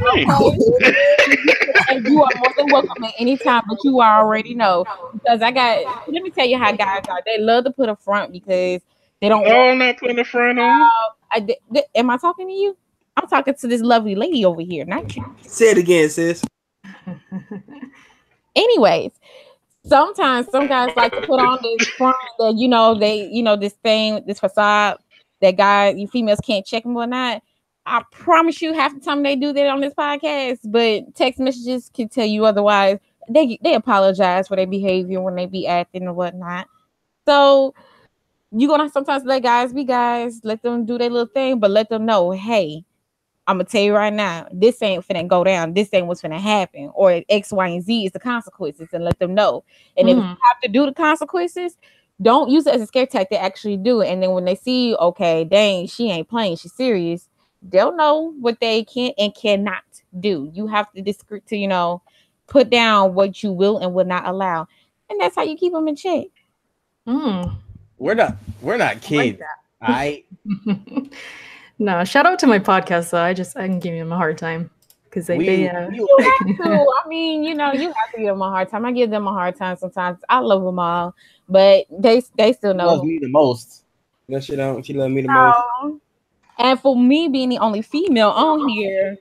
And you are more than welcome at any time, but you already know, because let me tell you how guys are. They love to put a front because they don't. No, I'm not putting a front on. Am I talking to you? I'm talking to this lovely lady over here, not you. Say it again, sis. Anyways, sometimes some guys like to put on this front that this facade that you females can't check and whatnot. I promise you, half the time they do that on this podcast, but text messages can tell you otherwise. They apologize for their behavior when they be acting and whatnot. So you're gonna sometimes let guys be guys, let them do their little thing, but let them know, hey, I'm gonna tell you right now, this ain't finna go down. This ain't what's finna happen, or X, Y, and Z is the consequences, and let them know. And if you have to do the consequences, don't use it as a scare tactic. Actually do it, and then when they see, okay, dang, she ain't playing, she's serious, they'll know what they can and cannot do. You have to put down what you will and will not allow, and that's how you keep them in check. We're not kids. No, shout out to my podcast though. I can give them a hard time because you have to. I mean, you have to give them a hard time. I give them a hard time sometimes. I love them all, but they still know. Love me the most. No, she don't. She love me the most. And for me being the only female on here,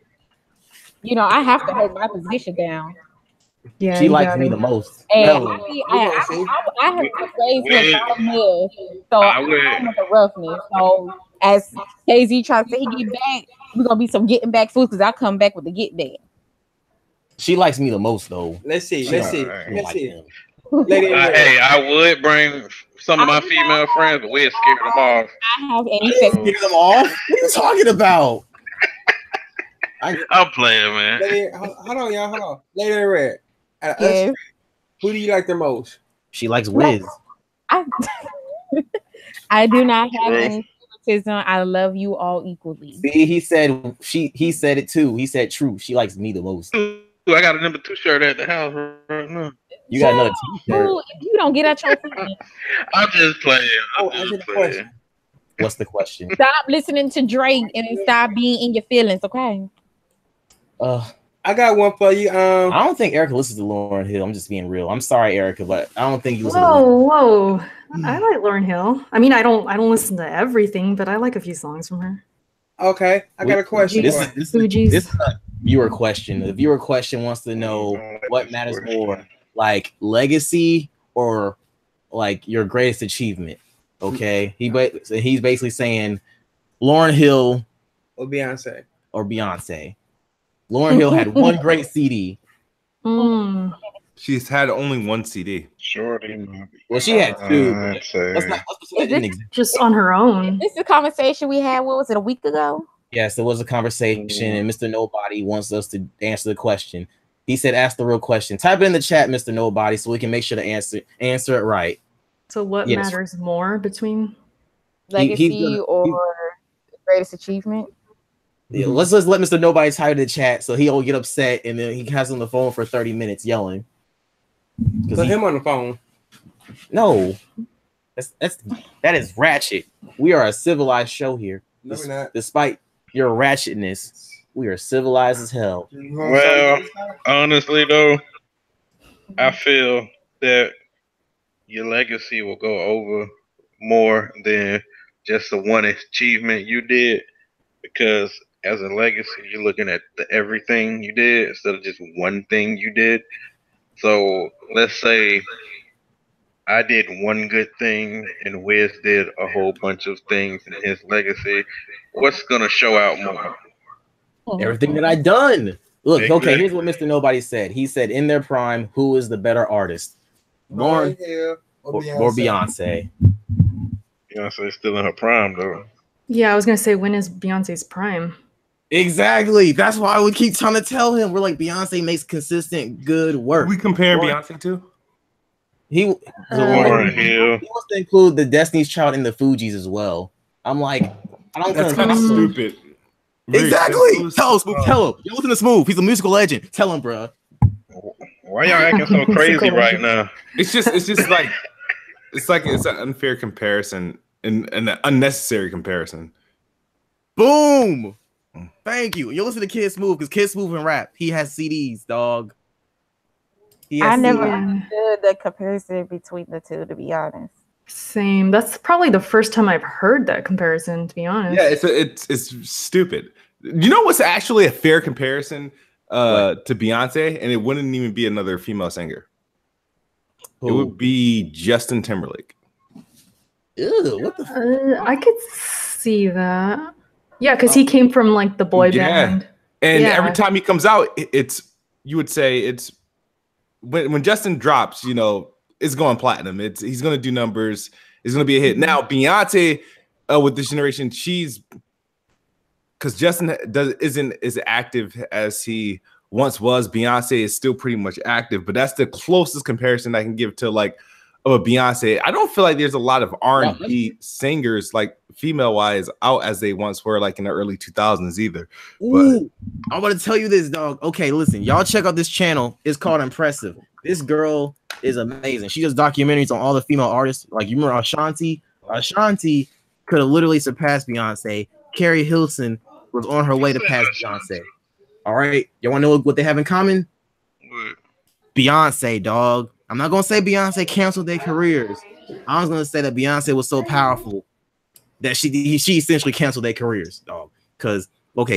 I have to hold my position down. Yeah, she likes me the most. And I have raised with a lot of male, so I'm with the roughness. So as KZ tries to say he get back, we're gonna be some getting back food because I come back with the get back. She likes me the most though. Let's see. Hey, I would bring some of my female friends, but we're scared them off. I have any scared them off? What are you talking about? I'm playing, man. Hold on, y'all. Hold on. Lady in Red. Who do you like the most? She likes Wiz. I do not have any favoritism. I love you all equally. See, he said it too. He said true. She likes me the most. I got a number 2 shirt at the house right now. You got another t-shirt. If you don't get out your feelings. I'm just playing. What's the question? Stop listening to Drake and stop being in your feelings, okay? I got one for you. I don't think Erica listens to Lauryn Hill. I'm just being real. I'm sorry, Erica, but I don't think you listen to Whoa. I like Lauryn Hill. I mean, I don't listen to everything, but I like a few songs from her. Okay, I got a question. This is a viewer question. The viewer question wants to know what matters more, like legacy or like your greatest achievement. Okay, he's basically saying Lauryn Hill or Beyonce. Lauryn Hill had one great CD. She's had only one CD. Shorty. Well, she had 2. Just on her own. This is a conversation we had. What was it, a week ago? Yes, there was a conversation, and Mr. Nobody wants us to answer the question. He said, "Ask the real question." Type it in the chat, Mr. Nobody, so we can make sure to answer it right. So, what matters more between legacy or greatest achievement? Yeah, let's let Mr. Nobody type in the chat so he'll get upset, and then he has on the phone for 30 minutes yelling. Put him on the phone. No, that is ratchet. We are a civilized show here. No, we're not. Despite your ratchetness, we are civilized as hell. Well, honestly though, I feel that your legacy will go over more than just the one achievement you did, because as a legacy, you're looking at everything you did instead of just one thing you did. So let's say I did one good thing and Wiz did a whole bunch of things in his legacy. What's gonna show out more? Everything that I done. Look, okay, here's what Mr. Nobody said. He said, in their prime, who is the better artist? Lauryn Hill or Beyonce? Beyonce's still in her prime though. Yeah, I was gonna say, when is Beyonce's prime? Exactly. That's why we keep trying to tell him. We're like, Beyonce makes consistent good work. We comparing Beyonce to? Lauryn Hill. He wants to include the Destiny's Child in the Fugees as well. I'm like, I don't. That's kind of stupid. Exactly. Tell him. Tell him. You listen to Smooth. He's a musical legend. Tell him, bro. Why y'all acting so crazy right now? It's just like it's an unfair comparison and an unnecessary comparison. Boom. Thank you. You listen to KidSmoov because KidSmoov and rap. He has CDs, dog. I never understood the comparison between the two, to be honest. Same. That's probably the first time I've heard that comparison, to be honest. Yeah, it's stupid. You know what's actually a fair comparison to Beyonce, and it wouldn't even be another female singer. It would be Justin Timberlake. Ew, what the I could see that. Yeah, because he came from like the boy band. And every time he comes out, you would say it's when Justin drops, you know, it's going platinum. He's going to do numbers. It's going to be a hit. Now Beyonce, with this generation, because Justin isn't as active as he once was. Beyonce is still pretty much active, but that's the closest comparison I can give to like of a Beyonce. I don't feel like there's a lot of R&B singers like female wise out as they once were like in the early 2000s either. Ooh, I'm gonna tell you this, dog. Okay, listen, y'all check out this channel. It's called Impressive. This girl is amazing. She does documentaries on all the female artists. Like you remember Ashanti? Ashanti could have literally surpassed Beyonce. Carrie Hilson was on her way to pass Beyonce. All right, y'all want to know what they have in common? What? Beyonce, dog. I'm not gonna say Beyonce canceled their careers. I was gonna say that Beyonce was so powerful that she essentially canceled their careers, dog. Because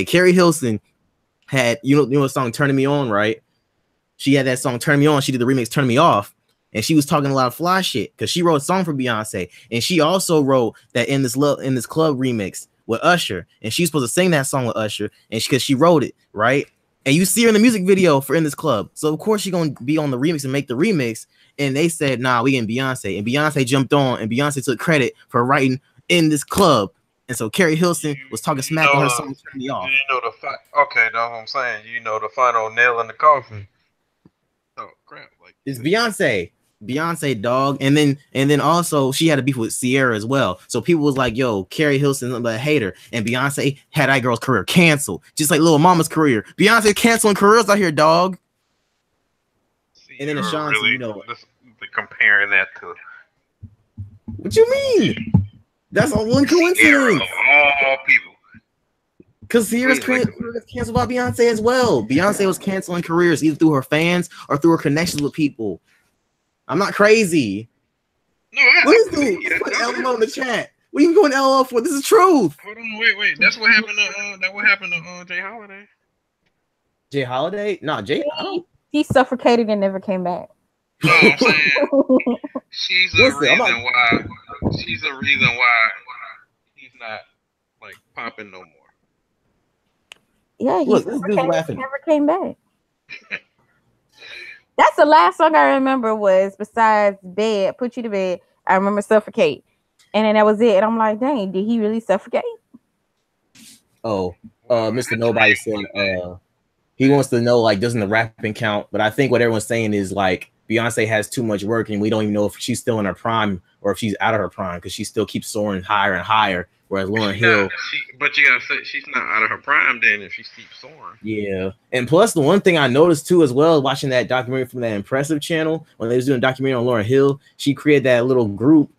Carrie Hilson had you know the song "Turning Me On," right? She had that song "Turn Me On." She did the remix "Turn Me Off," and she was talking a lot of fly shit because she wrote a song for Beyonce, and she also wrote that in this club remix with Usher, and she's supposed to sing that song with Usher, and because she wrote it, right? And you see her in the music video for In This Club. So, of course, she's going to be on the remix and make the remix. And they said, nah, we getting Beyonce. And Beyonce jumped on, and Beyonce took credit for writing In This Club. And so Carrie Hilson was talking smack on her song, Turn Me Off. You know okay, that's what I'm saying. You know the final nail in the coffin. Oh, crap. It's Beyonce. Beyonce, dog. And then also she had a beef with Sierra as well. So people was like, yo, Carrie Hilson a hater, and Beyonce had that girl's career canceled, just like Lil Mama's career. Beyonce canceling careers out here, dog. See, and then Ashanti, really, you know, comparing that to what you mean? That's a one coincidence. All people. Because Sierra's career was canceled by Beyonce as well. Beyonce was canceling careers either through her fans or through her connections with people. I'm not crazy. No, what is this? Put LOL in the chat. What are you going LOL for? This is truth. Hold on, wait. That's what happened to Jay Holiday. Jay Holiday? Nah, Jay. I don't. He suffocated and never came back. No, I'm saying she's a reason why he's not like popping no more. Yeah, he never came back. That's the last song I remember was besides Bed, Put You to Bed. I remember Suffocate. And then that was it. And I'm like, dang, did he really suffocate? Oh, Mr. Nobody said he wants to know, like, doesn't the rapping count? But I think what everyone's saying is like Beyonce has too much work and we don't even know if she's still in her prime or if she's out of her prime because she still keeps soaring higher and higher. Whereas Lauryn Hill, but you gotta say she's not out of her prime then if she keeps soaring. Yeah, and plus the one thing I noticed too as well, watching that documentary from that Impressive channel when they was doing a documentary on Lauryn Hill, she created that little group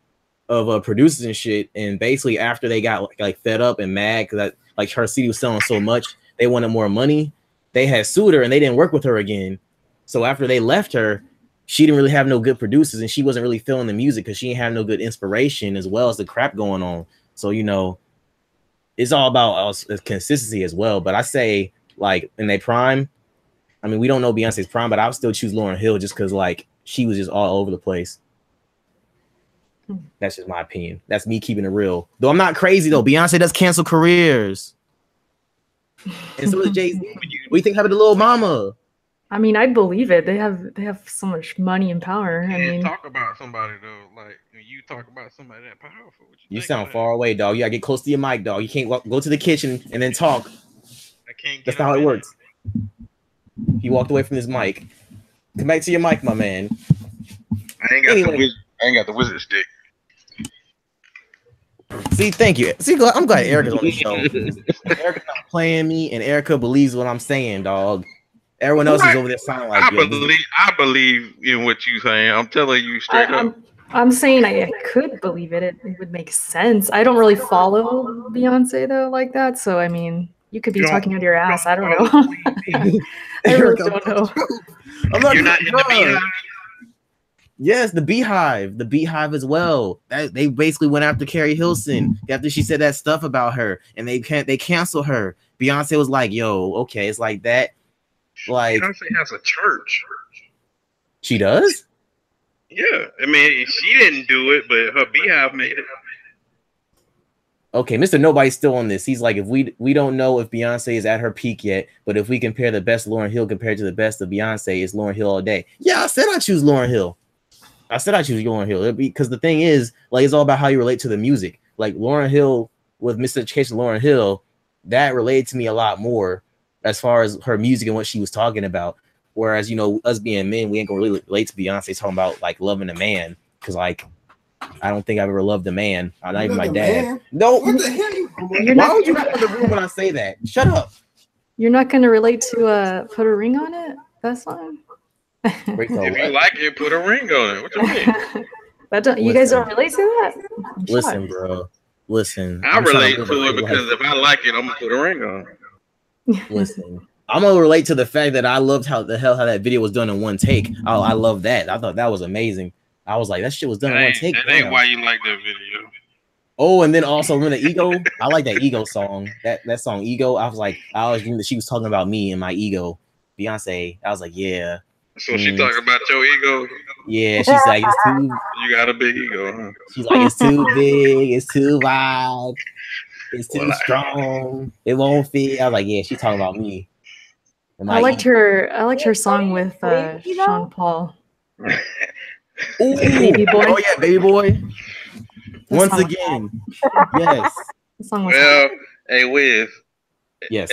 of producers and shit. And basically after they got like fed up and mad because like her CD was selling so much, they wanted more money. They had sued her and they didn't work with her again. So after they left her, she didn't really have no good producers and she wasn't really feeling the music because she didn't have no good inspiration as well as the crap going on. So, you know, it's all about consistency as well. But I say, like, in their prime, I mean, we don't know Beyonce's prime, but I would still choose Lauryn Hill just because, like, she was just all over the place. That's just my opinion. That's me keeping it real. Though I'm not crazy, though. Beyonce does cancel careers. And so does Jay-Z. What do you think happened to Lil Mama? I mean, I believe it. They have so much money and power. You I mean, talk about somebody though, like when you talk about somebody that powerful. You sound far away, dog. You gotta get close to your mic, dog. You can't go to the kitchen and then talk. I can't. That's not how it works. He walked away from his mic. Come back to your mic, my man. I ain't got the wizard stick. See, thank you. See, I'm glad Erica's on the show. Erica's not playing me, and Erica believes what I'm saying, dog. Everyone else is over there sounding like I believe in what you're saying. I'm telling you straight up. I'm saying I could believe it. It would make sense. I don't really follow Beyonce though like that, so I mean, you could be talking out of your ass. I don't know. I really don't know. You're not in the Beehive. Yes, the Beehive as well. They basically went after Carrie Hilson after she said that stuff about her, and they canceled her. Beyonce was like, "Yo, okay, it's like that." Like Beyonce has a church. She does? Yeah, I mean, she didn't do it, but her Beehive made it. Okay, Mr. Nobody's still on this. He's like, if we don't know if Beyonce is at her peak yet, but if we compare the best Lauryn Hill compared to the best of Beyonce, it's Lauryn Hill all day. Yeah, I said I choose Lauryn Hill. Because the thing is, like, it's all about how you relate to the music. Like Lauryn Hill with Mr. Education Lauryn Hill, that related to me a lot more as far as her music and what she was talking about. Whereas, you know, us being men, we ain't gonna really relate to Beyonce talking about like loving a man, because like I don't think I've ever loved a man. Not even my dad. Man? No, What the hell? why would you come in the room when I say that? Shut up. You're not going to relate to Put a Ring on It? That song? If you like it, put a ring on it. What you mean? You guys don't relate to that? Listen, bro. Listen. I relate to it because if I like it, I'm gonna put a ring on it. Listen. I'm gonna relate to the fact that I loved how that video was done in one take. I love that. I thought that was amazing. I was like, that shit was done in one take. That ain't why you like that video. Oh, and then also remember the Ego? I like that Ego song. That song Ego. I was like, I always dreamed that she was talking about me and my ego. Beyonce. I was like, yeah. So she talking about your ego? Yeah, she's like, it's too. You got a big ego, huh? She's like, it's too big, it's too wide, it's too strong. It won't fit. I was like, yeah, she's talking about me. I liked her song with Sean Paul. Ooh, Baby Boy. Oh yeah, Baby Boy. Once again, yes. Well, hey Wiz. Yes.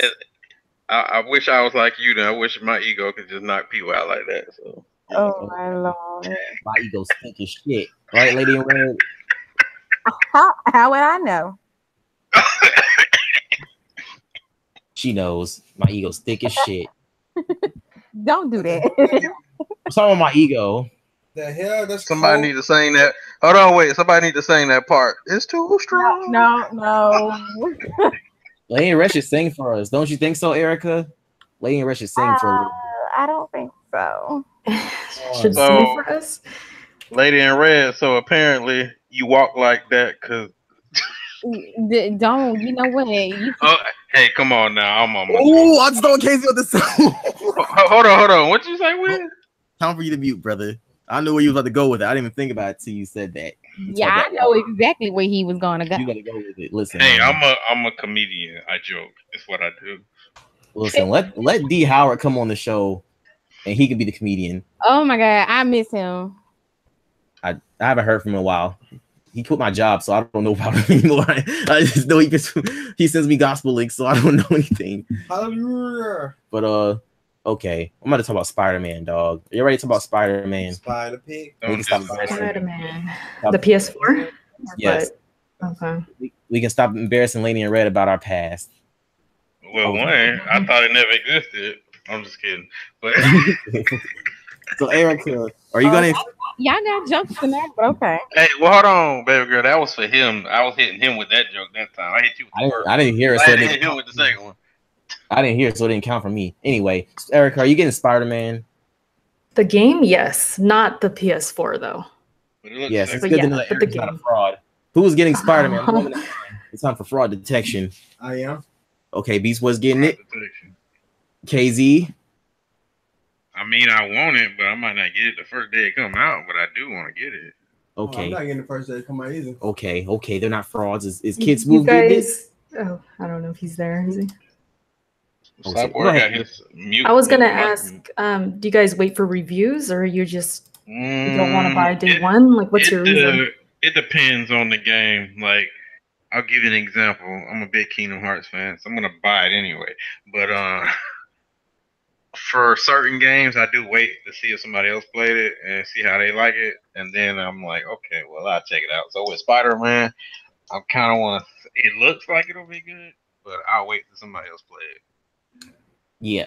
I wish I was like you. Then I wish my ego could just knock people out like that. So. Oh my lord. My ego's thick as shit, right, Lady in Red? How would I know? She knows. My ego's thick as shit. Don't do that. I'm talking about my ego. The hell? That's somebody need to sing that. Hold on, wait. Somebody need to sing that part. It's too strong. No. Lady in Red should sing for us. Don't you think so, Erica? Lady in Red should sing for a little bit. I don't think so. Should sing for us? Lady in Red, so apparently you walk like that because... Don't, you know what? Hey, come on now. I'm on my... Oh, I just don't Casey with the song. Hold on. What you say, Will? Time for you to mute, brother. I knew where you was about to go with it. I didn't even think about it till you said that. Yeah, I know exactly where he was going to go. You gotta go with it. Listen. Hey, I'm a comedian. I joke. It's what I do. Listen, let D Howard come on the show, and he can be the comedian. Oh my god, I miss him. I haven't heard from him in a while. He quit my job, so I don't know about him anymore. I just know he sends me gospel links, so I don't know anything. Hallelujah. But okay, I'm about to talk about Spider-Man, dog. Are you ready to talk about Spider-Man? Spider-Pig. Spider-Man. The PS4? Yes. Okay. We can stop embarrassing Lady in Red about our past. Well, one, I thought it never existed. I'm just kidding. But so, Erica, are you gonna? Y'all got jokes in that, but okay. Hey, well, hold on, baby girl. That was for him. I was hitting him with that joke that time. I hit you with the first. I didn't hear it. I hit him with the second one. I didn't hear it, so it didn't count for me. Anyway, Erica, are you getting Spider-Man? The game, yes. Not the PS4, though. Yes, it's good to know that Erica's not a fraud. Who's getting Spider-Man? It's time for fraud detection. I am. Okay, Beast was getting it. KZ. I mean, I want it, but I might not get it the first day it come out. But I do want to get it. Okay. I'm not getting the first day it come out either. Okay, they're not frauds. Is KidSmoov getting it? Oh, I don't know if he's there. Is he? I was gonna ask, do you guys wait for reviews, or you just you don't want to buy day one? Like, what's your reason? It depends on the game. Like, I'll give you an example. I'm a big Kingdom Hearts fan, so I'm gonna buy it anyway. But for certain games, I do wait to see if somebody else played it and see how they like it, and then I'm like, okay, well, I'll check it out. So with Spider-Man, I kind of want to. It looks like it'll be good, but I'll wait till somebody else play it. Yeah,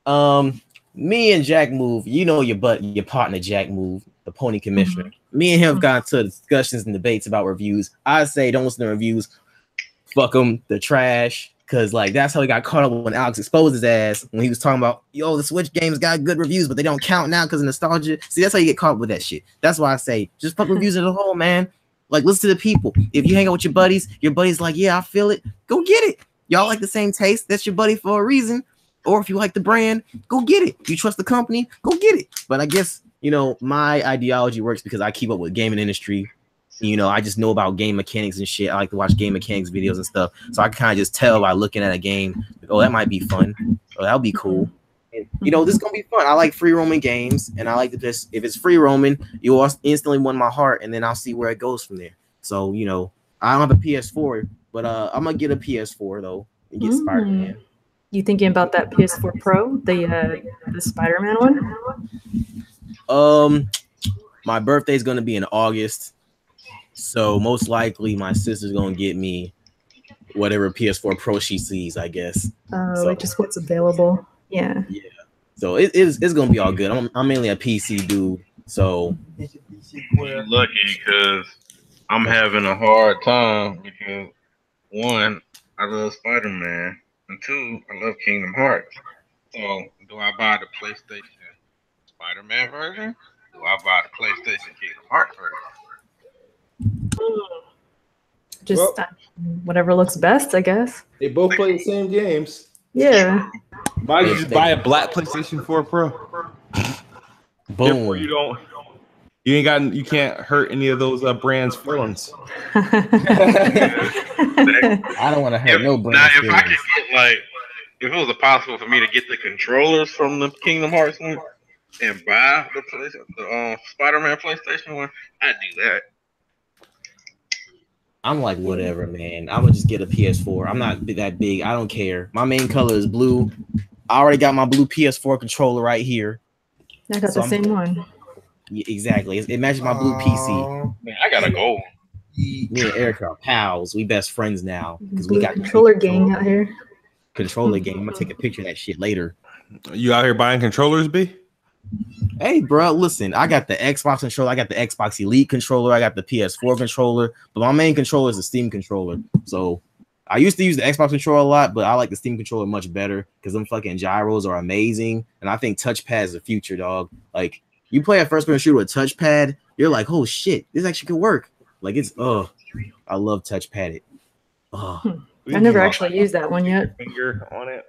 Yeah. Me and Jack Move, you know your partner Jack Move, the Pony Commissioner. Me and him got into discussions and debates about reviews. I say don't listen to reviews. Fuck them, they're trash. Cause like that's how he got caught up when Alex exposed his ass when he was talking about, yo, the Switch games got good reviews, but they don't count now because of nostalgia. See, that's how you get caught up with that shit. That's why I say just fuck reviews as a whole, man. Like, listen to the people. If you hang out with your buddy's like, yeah, I feel it. Go get it. Y'all like the same taste. That's your buddy for a reason. Or if you like the brand, go get it. You trust the company, go get it. But I guess, you know, my ideology works because I keep up with gaming industry. You know, I just know about game mechanics and shit. I like to watch game mechanics videos and stuff. So I can kind of just tell by looking at a game, like, oh, that might be fun. Oh, that'll be cool. And, you know, this is going to be fun. I like free roaming games. And I like to just, if it's free roaming, you'll instantly win my heart. And then I'll see where it goes from there. So, you know, I don't have a PS4, but I'm going to get a PS4, though, and get Spider-Man. You thinking about that PS4 Pro, the Spider-Man one? My birthday's going to be in August. So most likely my sister's gonna get me whatever PS4 Pro she sees, I guess. So, like just what's available. Yeah. Yeah. So it's gonna be all good. I'm mainly a PC dude. So you're lucky because I'm having a hard time because one, I love Spider-Man, and two, I love Kingdom Hearts. So do I buy the PlayStation Spider-Man version? Do I buy the PlayStation Kingdom Hearts version? Just whatever looks best, I guess. They both play the same games. Yeah. Why don't you just buy a black PlayStation 4 Pro? Boom. You can't hurt any of those brands' feelings. I don't want to hurt no brand. Now, if I could get if it was possible for me to get the controllers from the Kingdom Hearts one and buy the Spider-Man PlayStation one, I'd do that. I'm like, whatever, man. I'm gonna just get a PS4. I'm not that big. I don't care. My main color is blue. I already got my blue PS4 controller right here. I got the same one. Yeah, exactly. It matches my blue PC. Man, I gotta go. Me and Eric are pals. We best friends now because Blue we got controller gang out here. Controller game. I'm gonna take a picture of that shit later. You out here buying controllers, B? Hey, bro, listen, I got the Xbox controller, I got the Xbox Elite controller, I got the PS4 controller, but my main controller is the Steam controller. So I used to use the Xbox controller a lot, but I like the Steam controller much better because them fucking gyros are amazing. And I think touchpad is the future, dog. Like, you play a first-person shooter with touchpad, you're like, oh shit, this actually could work. Like, it's I love touchpad it. I never actually used that one yet. Finger on it.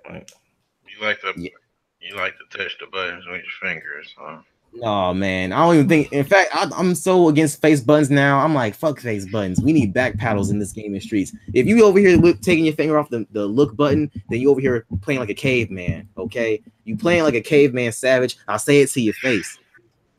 You like to touch the buttons with your fingers, huh? No, man. I don't even think. In fact, I'm so against face buttons now. I'm like, fuck face buttons. We need back paddles in this game in streets. If you over here taking your finger off the look button, then you over here playing like a caveman, okay? You playing like a caveman savage. I'll say it to your face,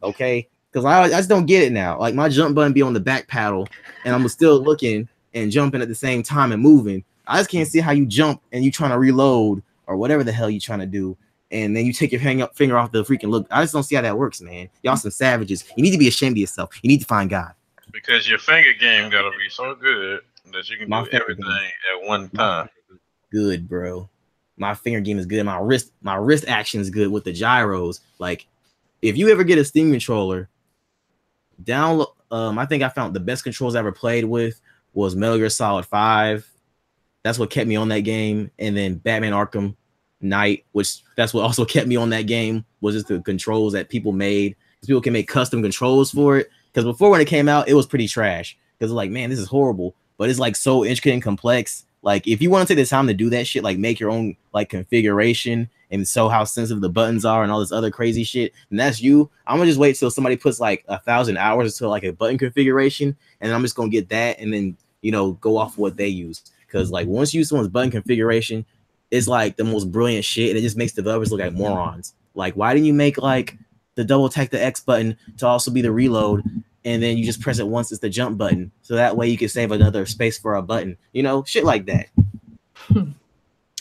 okay? Because I just don't get it now. Like, my jump button be on the back paddle, and I'm still looking and jumping at the same time and moving. I just can't see how you jump and you trying to reload or whatever the hell you trying to do. And then you take your finger off the freaking look. I just don't see how that works, man. Y'all some savages. You need to be ashamed of yourself. You need to find God. Because your finger game gotta be so good that you can do everything at one time. Good, bro. My finger game is good. My wrist action is good with the gyros. Like, if you ever get a Steam controller, download. I think I found the best controls I ever played with was Metal Gear Solid 5. That's what kept me on that game. And then Batman Arkham Knight, which that's what also kept me on that game, was just the controls that people made. People can make custom controls for it. Because before, when it came out, it was pretty trash. Because like, man, this is horrible. But it's like so intricate and complex. Like, if you want to take the time to do that shit, like make your own like configuration and show how sensitive the buttons are and all this other crazy shit, and that's you. I'm gonna just wait till somebody puts like 1,000 hours into like a button configuration, and I'm just gonna get that and then, you know, go off what they use. Because like, once you use someone's button configuration, it's like the most brilliant shit, and it just makes developers look like morons. Like, why didn't you make like the double tap the X button to also be the reload? and then you just press it once. It's the jump button, so that way you can save another space for a button. You know, shit like that.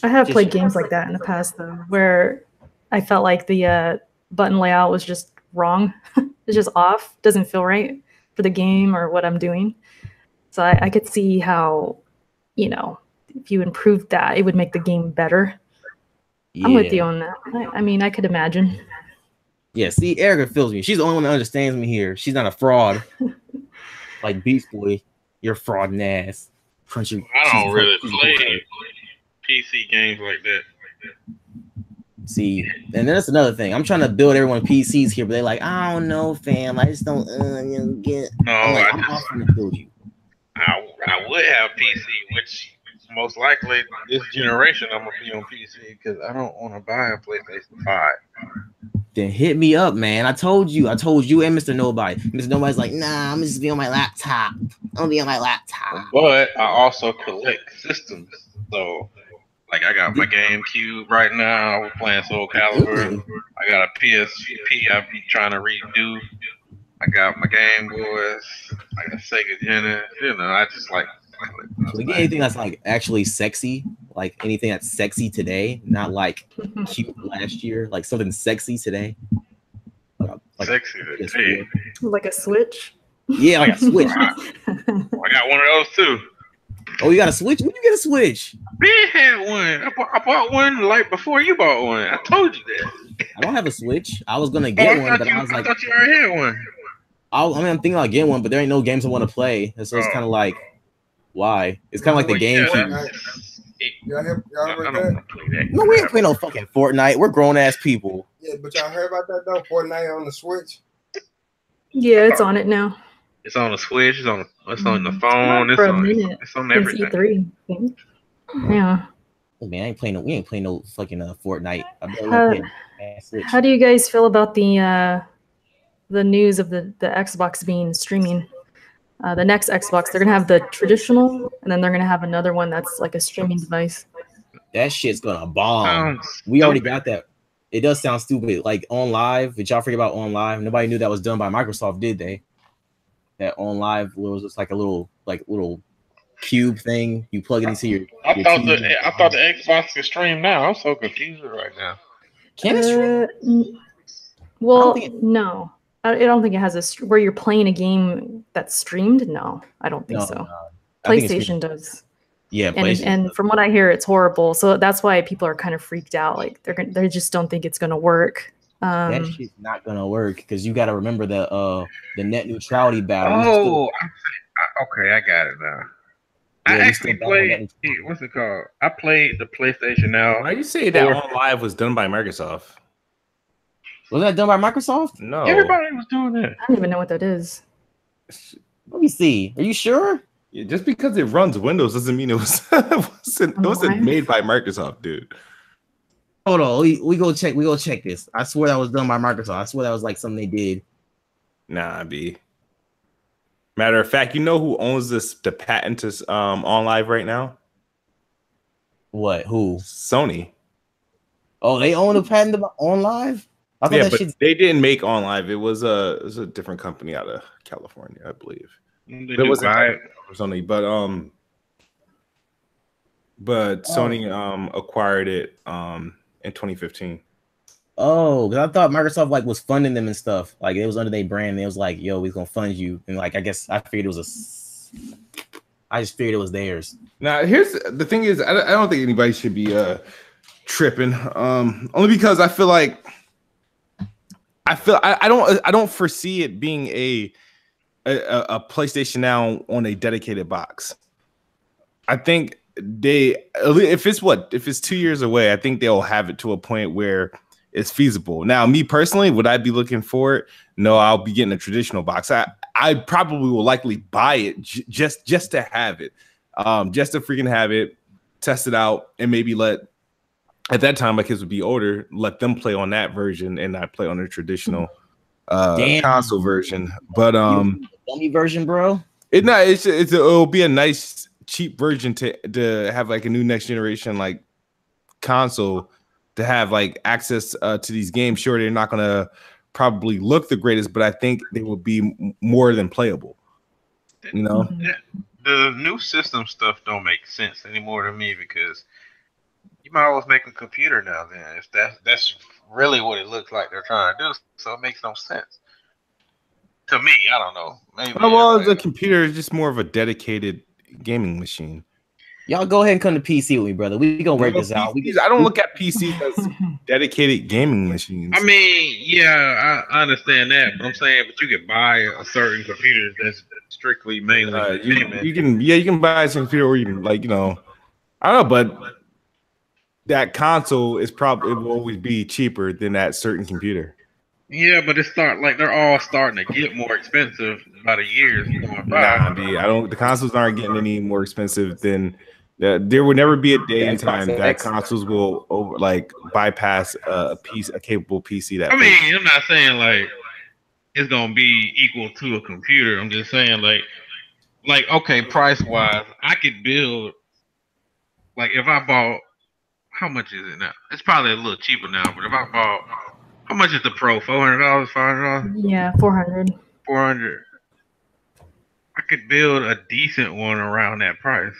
I have played games like that in the past, though, where I felt like the button layout was just wrong. It's just off. Doesn't feel right for the game or what I'm doing. So I could see how, you know, if you improved that, it would make the game better. Yeah. I'm with you on that. I mean, I could imagine. Yeah, see, Erica feels me. She's the only one that understands me here. She's not a fraud. Like Beast Boy, you're fraud ass. I don't really play PC games like that. See, and that's another thing. I'm trying to build everyone PCs here, but they're like, I don't know, fam. I just don't get. No, I'm offering to build you. I would have PC, which most likely this generation I'm gonna be on PC because I don't want to buy a PlayStation 5. Then hit me up, man. I told you, and Mr. Nobody. Mr. Nobody's like, nah, I'm just be on my laptop. I'm gonna be on my laptop. But I also collect systems, so. Like, I got my GameCube right now. We're playing Soul Calibur. I got a PSP I be trying to redo. I got my Game Boys. I got Sega Genesis. You know, I just like. So we get anything that's like actually sexy, like anything that's sexy today, not like cute last year, like something sexy today. Like sexy today. Like a Switch? Yeah, like a Switch. I got one of those too. Oh, you got a Switch? When you get a Switch? Ben had one. I bought one like before you bought one. I told you that. I don't have a Switch. I was gonna get one, but I was like, I thought you already had one. I'm thinking about getting one, but there ain't no games I want to play, and so it's kind of like, why? It's kind of like the GameCube. No, we ain't playing no fucking Fortnite. We're grown ass people. Yeah, but y'all heard about that though? Fortnite on the Switch. Yeah, it's on it now. It's on the Switch. It's on the phone. It's on everything. E3, I think. Yeah. Oh, man, we ain't playing no fucking Fortnite. How do you guys feel about the news of the Xbox being streaming? The next Xbox, they're gonna have the traditional, and then they're gonna have another one that's like a streaming device. That shit's gonna bomb. We already got that. It does sound stupid. Like On Live, did y'all forget about On Live? Nobody knew that was done by Microsoft, did they? That On Live was just like a little cube thing. You plug it into your. I thought the Xbox could stream now. I'm so confused right now. Can it stream? Well, no. I don't think it has where you're playing a game that's streamed. No, I don't think so. No. PlayStation does. Yeah, and from what I hear, it's horrible. So that's why people are kind of freaked out. Like they just don't think it's gonna work. That shit's not gonna work because you got to remember the net neutrality battle. Oh, okay, I got it now. Yeah, I actually played. What's it called? I played the PlayStation Now. Why you say that On Live was done by Microsoft? Was that done by Microsoft? No. Everybody was doing that. I don't even know what that is. Let me see. Are you sure? Yeah, just because it runs Windows doesn't mean it wasn't made by Microsoft, dude. Hold on. We go check this. I swear that was done by Microsoft. I swear that was like something they did. Nah, B. Matter of fact, you know who owns the patent to On Live right now? What? Who? Sony. Oh, they own the patent to On Live? Yeah, but they didn't make On Live. It was a different company out of California, I believe. It wasn't Sony, but Sony acquired it in 2015. Oh, because I thought Microsoft was funding them and stuff. Like it was under their brand. They was like, "Yo, we're gonna fund you," and I guess I figured it was I just figured it was theirs. Now, here's the thing: is I don't think anybody should be tripping. Only because I feel like. I don't foresee it being a PlayStation Now on a dedicated box. I think if it's 2 years away, I think they'll have it to a point where it's feasible. Now, me personally, would I be looking for it? No, I'll be getting a traditional box. I probably will likely buy it just to have it, just to freaking have it, test it out, and maybe at that time, my kids would be older. Let them play on that version, and I play on the traditional console version. But dummy version, bro. It'll be a nice cheap version to have like a new next generation console to have access to these games. Sure, they're not gonna probably look the greatest, but I think they will be more than playable. You know, the new system stuff don't make sense anymore to me because you might always make a computer now. Then if that's really what it looks like they're trying to do, so it makes no sense to me. I don't know. Maybe. Well, the computer is just more of a dedicated gaming machine. Y'all go ahead and come to PC with me, brother. We gonna work this out. I don't look at PCs as dedicated gaming machines. I mean, yeah, I understand that, but I'm saying, but you could buy a certain computer that's strictly mainly you can buy a computer, or you can I don't know, but that console it will always be cheaper than that certain computer. Yeah, but they're all starting to get more expensive by the years going by. The consoles aren't getting any more expensive than. There will never be a day in time that consoles will bypass a capable PC. That I'm not saying like it's gonna be equal to a computer. I'm just saying like okay, price wise, I could build if I bought. How much is it now? It's probably a little cheaper now, but if I bought, how much is the Pro? $400, $500? Yeah, 400. 400. I could build a decent one around that price.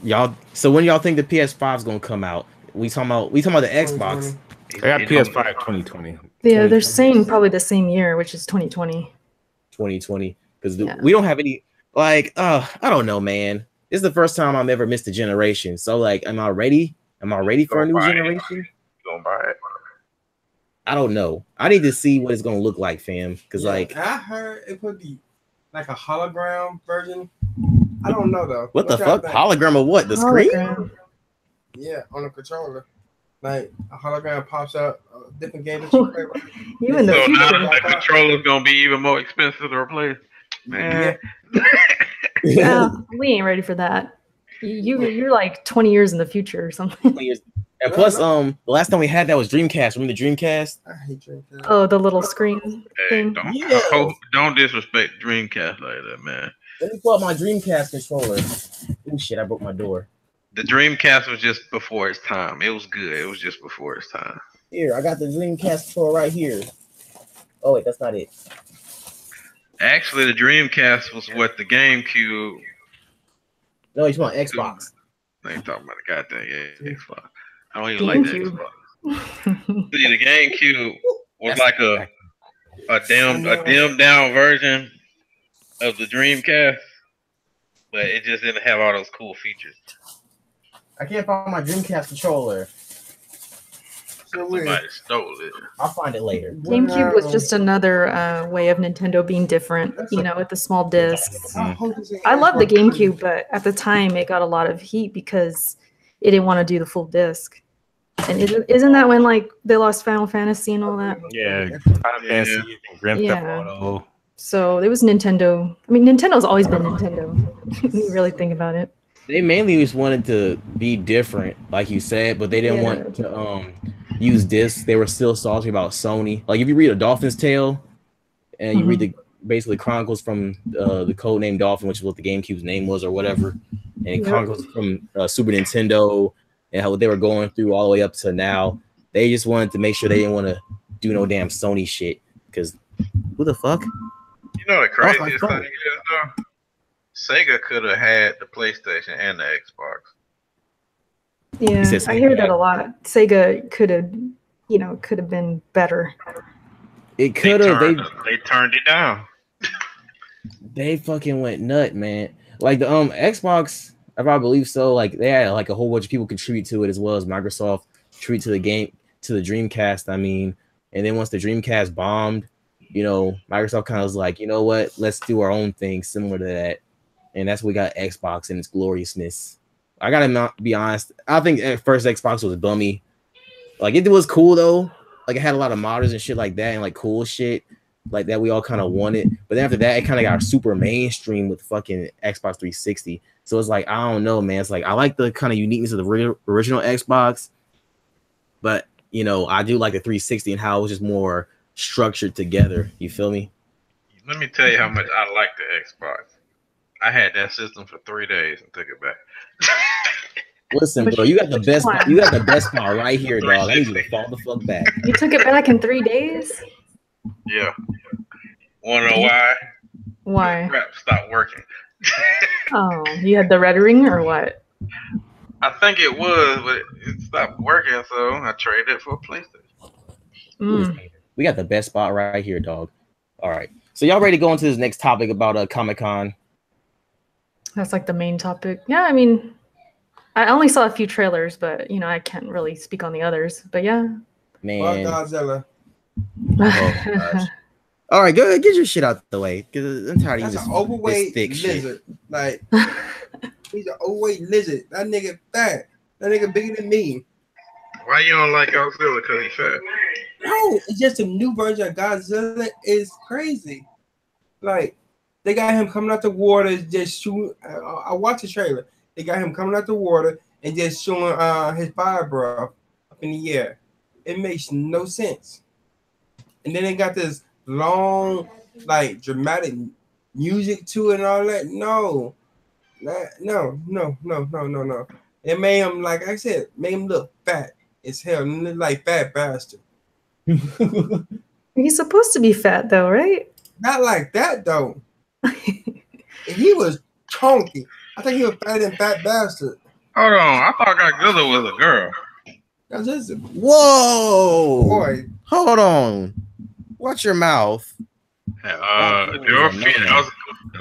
Y'all, so when y'all think the PS5 is gonna come out? We talking about the Xbox. I got PS5 2020. Yeah, they're saying probably the same year, which is 2020. 2020, because we don't have any I don't know, man. This is the first time I've ever missed a generation. So am I ready? Am I ready for a new generation? You gonna buy it? I don't know. I need to see what it's gonna look like, fam. Because I heard it could be like a hologram version. I don't know though. What the fuck? Hologram of what? The screen? Yeah, on the controller. Like a hologram pops out, different game that you play. Even the future. Now the controller's gonna be even more expensive to replace. Man. Yeah, we ain't ready for that. You're like 20 years in the future or something. And plus, the last time we had that was Dreamcast. Remember the Dreamcast? I hate Dreamcast. Oh, the little screen thing. Don't disrespect Dreamcast like that, man. Let me pull up my Dreamcast controller. Oh shit! I broke my door. The Dreamcast was just before its time. It was good. It was just before its time. Here, I got the Dreamcast controller right here. Oh wait, that's not it. Actually, the Dreamcast was what the GameCube. No, you want Xbox. I ain't talking about the goddamn Xbox. I don't even like the Xbox. See, the GameCube was like a dimmed down version of the Dreamcast, but it just didn't have all those cool features. I can't find my Dreamcast controller. Somebody stole it. I'll find it later. GameCube was just another way of Nintendo being different, with the small discs. I love the GameCube, but at the time it got a lot of heat because it didn't want to do the full disc. And isn't that when they lost Final Fantasy and all that? Yeah, Final Fantasy, Grand Theft Auto. So it was Nintendo. I mean, Nintendo's always been Nintendo. When you really think about it. They mainly just wanted to be different, like you said, but they didn't want to use discs. They were still salty about Sony. Like if you read A Dolphin's Tale, and you read the basically chronicles from the codename Dolphin, which is what the GameCube's name was or whatever, and chronicles from Super Nintendo and how they were going through all the way up to now. They just wanted to make sure they didn't want to do no damn Sony shit, because who the fuck? You know the craziest thing is though? Sega could have had the PlayStation and the Xbox. Yeah, I hear that a lot. Sega could have been better. It could have. They turned it down. They fucking went nut, man. Like the Xbox, if I believe so, they had a whole bunch of people contribute to it, as well as Microsoft contribute to the Dreamcast. I mean, and then once the Dreamcast bombed, Microsoft kind of was like, you know what, let's do our own thing similar to that. And that's what we got Xbox and its gloriousness. I gotta not be honest. I think at first Xbox was bummy. It was cool though. It had a lot of modders and shit like that, and cool shit like that we all kind of wanted. But then after that, it kind of got super mainstream with fucking Xbox 360. So it's I don't know, man. It's I like the kind of uniqueness of the original Xbox, but I do like the 360 and how it was just more structured together. You feel me? Let me tell you how much I like the Xbox. I had that system for 3 days and took it back. Listen, bro, you got the best. You got the best spot right here, dog. I need you to fall the fuck back. You took it back in 3 days? Yeah. Wanna know why? Why? Crap stopped working. Oh, you had the red ring or what? I think it was, but it stopped working, so I traded it for a PlayStation. We got the best spot right here, dog. All right. So y'all ready to go into this next topic about Comic-Con? That's like the main topic. Yeah, I mean, I only saw a few trailers, but you know, I can't really speak on the others. But yeah. Man. Godzilla. Oh, gosh. All right, go get your shit out the way because I'm tired of That's you. an overweight thick lizard. shit. Like he's an overweight lizard. That nigga fat. That nigga bigger than me. Why you don't like Godzilla? Because he's fat. No, it's just a new version of Godzilla is crazy. Like they got him coming out the water, just shooting. I watched the trailer. They got him coming out the water and just showing his fire breath up in the air. It makes no sense. And then they got this long, like dramatic music to it and all that. No. It made him, like I said, made him look fat as hell, like fat bastard. He's supposed to be fat though, right? Not like that though. He was chunky. I think he was fatter than fat bastard. Hold on, I thought Godzilla was a girl. Whoa, boy! Hold on. Watch your mouth. There was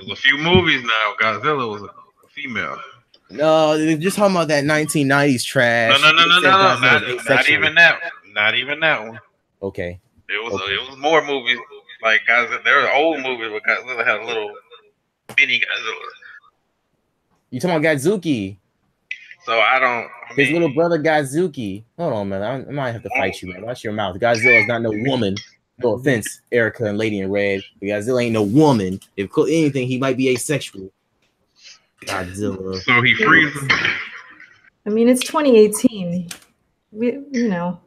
a few movies now. Godzilla was a female. No, they're just talking about that 1990s trash. No. Not even that. Not even that one. Okay. It was more movies like Godzilla. There were old movies where Godzilla had a little mini Godzilla. You talking about Godzuki? So his little brother Godzuki. Hold on, man. I might have to fight you, man. Watch your mouth. Godzilla is not no woman. No offense, Erica and Lady in Red. But Godzilla ain't no woman. If anything, he might be asexual. Godzilla. So he frees him. I mean, it's 2018. You know.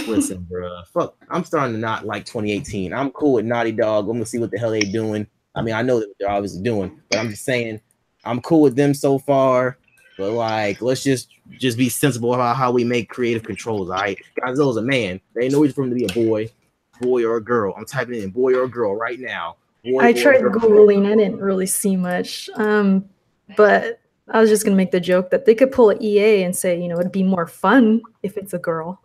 Listen, bro. Fuck. I'm starting to not like 2018. I'm cool with Naughty Dog. I'm gonna see what the hell they doing. I mean, I know what they're obviously doing, but I'm just saying I'm cool with them so far. But like, let's just be sensible about how we make creative controls. All right, Godzilla's a man. There ain't no reason for him to be a boy or a girl. I'm typing in boy or girl right now. I tried Googling. I didn't really see much. But I was just gonna make the joke that they could pull an EA and say, you know, it'd be more fun if it's a girl.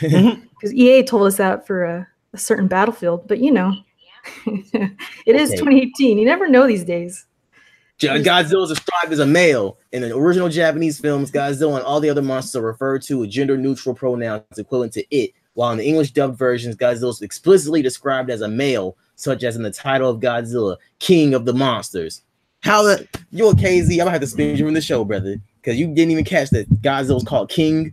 Because EA told us that for a certain Battlefield, but you know, it is 2018. You never know these days. Godzilla is described as a male. In the original Japanese films, Godzilla and all the other monsters are referred to with gender-neutral pronouns equivalent to it, while in the English dubbed versions, Godzilla is explicitly described as a male, such as in the title of Godzilla, King of the Monsters. You're KZ. I'm gonna have to spin you from the show, brother, because you didn't even catch that Godzilla's called King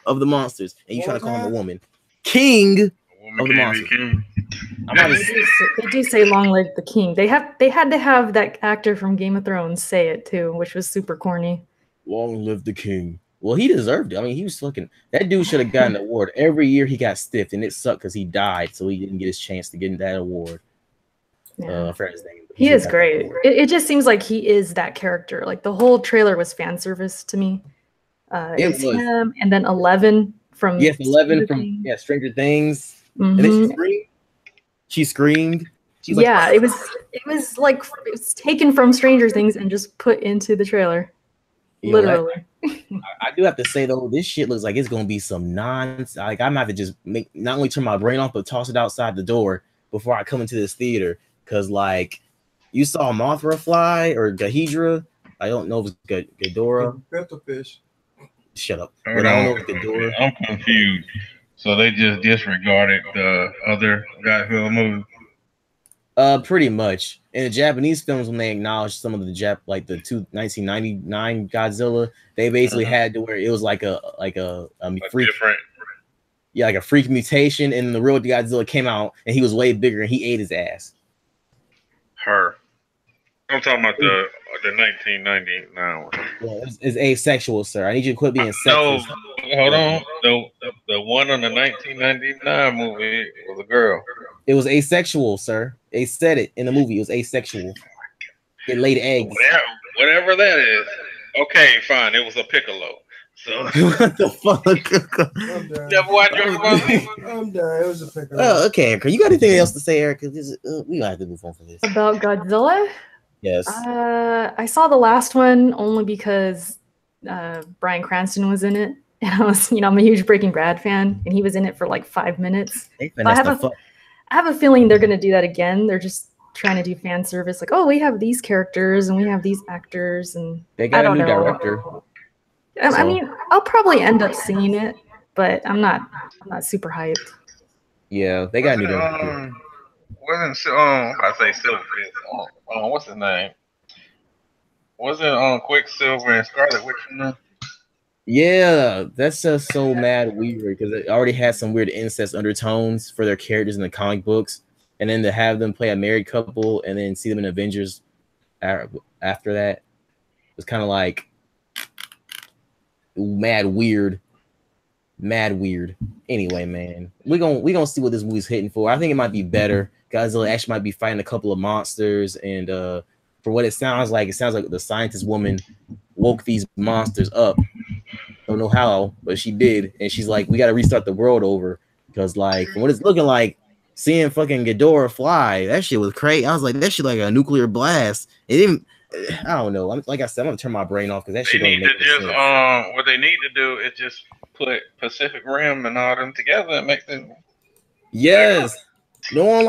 of the Monsters, and you trying to call him a woman. King of the Monsters. They do say "Long live the king." They had to have that actor from Game of Thrones say it too, which was super corny. Long live the king. Well, he deserved it. I mean, he was fucking. That dude should have gotten an award. Every year he got stiffed, and it sucked because he died, so he didn't get his chance to get that award. Yeah. For his name. He is great. It just seems like he is that character. Like the whole trailer was fan service to me. It was him, and then 11 from Stranger Things. Mm-hmm. And then she screamed. She's like, it was like it was taken from Stranger Things and just put into the trailer. Literally. I do have to say though, this shit looks like it's gonna be some nonsense. Like I'm gonna have to just not only turn my brain off, but toss it outside the door before I come into this theater. Cause like you saw Mothra fly or Ghidorah. I don't know if it's Ghidorah. Fish. Shut up. But I don't know if Ghidorah. I'm confused. So they just disregarded the other Godzilla movie. Pretty much. In the Japanese films, when they acknowledged some of the 1999 Godzilla, they basically had to where it was like a freak, different. Yeah, like a freak mutation. And the real Godzilla came out, and he was way bigger, and he ate his ass. I'm talking about the 1999 one. Well, it's asexual, sir. I need you to quit being sexist. No, hold on. The one on the 1999 movie was a girl. It was asexual, sir. They said it in the movie. It was asexual. It laid eggs. Whatever that is. Okay, fine. It was a Piccolo. So What the fuck? I'm done. never watched Dragon Ball Z. I'm done. It was a pick. Oh, okay, Erica. You got anything else to say, Erica? We gotta have to move on for this. About Godzilla? Yes. I saw the last one only because Bryan Cranston was in it. And I was, I'm a huge Breaking Bad fan, and he was in it for like 5 minutes. They I finessed the fuck. have a feeling they're going to do that again. They're just trying to do fan service. Like, oh, we have these characters, and we have these actors, and They got I a don't new know. director. I So- mean, I'll probably end up seeing it, but I'm not super hyped. Yeah, they got a new director. I'm about to say Silver. What's his name? Wasn't Quicksilver and Scarlet Witch in there? Yeah, that's just so mad weird because it already had some weird incest undertones for their characters in the comic books, and then to have them play a married couple and then see them in Avengers after that was kind of like mad weird. Anyway, man, we gonna see what this movie's hitting for. I think it might be better. Godzilla actually might be fighting a couple of monsters, and for what it sounds like the scientist woman woke these monsters up. Don't know how, but she did, and she's like, we got to restart the world over because, like, from what it's looking like, seeing fucking Ghidorah fly, that shit was crazy. I was like, that shit like a nuclear blast. It didn't. I don't know. Like I said, I'm gonna turn my brain off because that shit. They need don't to make just sense. what they need to do is just put Pacific Rim and all them together and make them. Yes. No one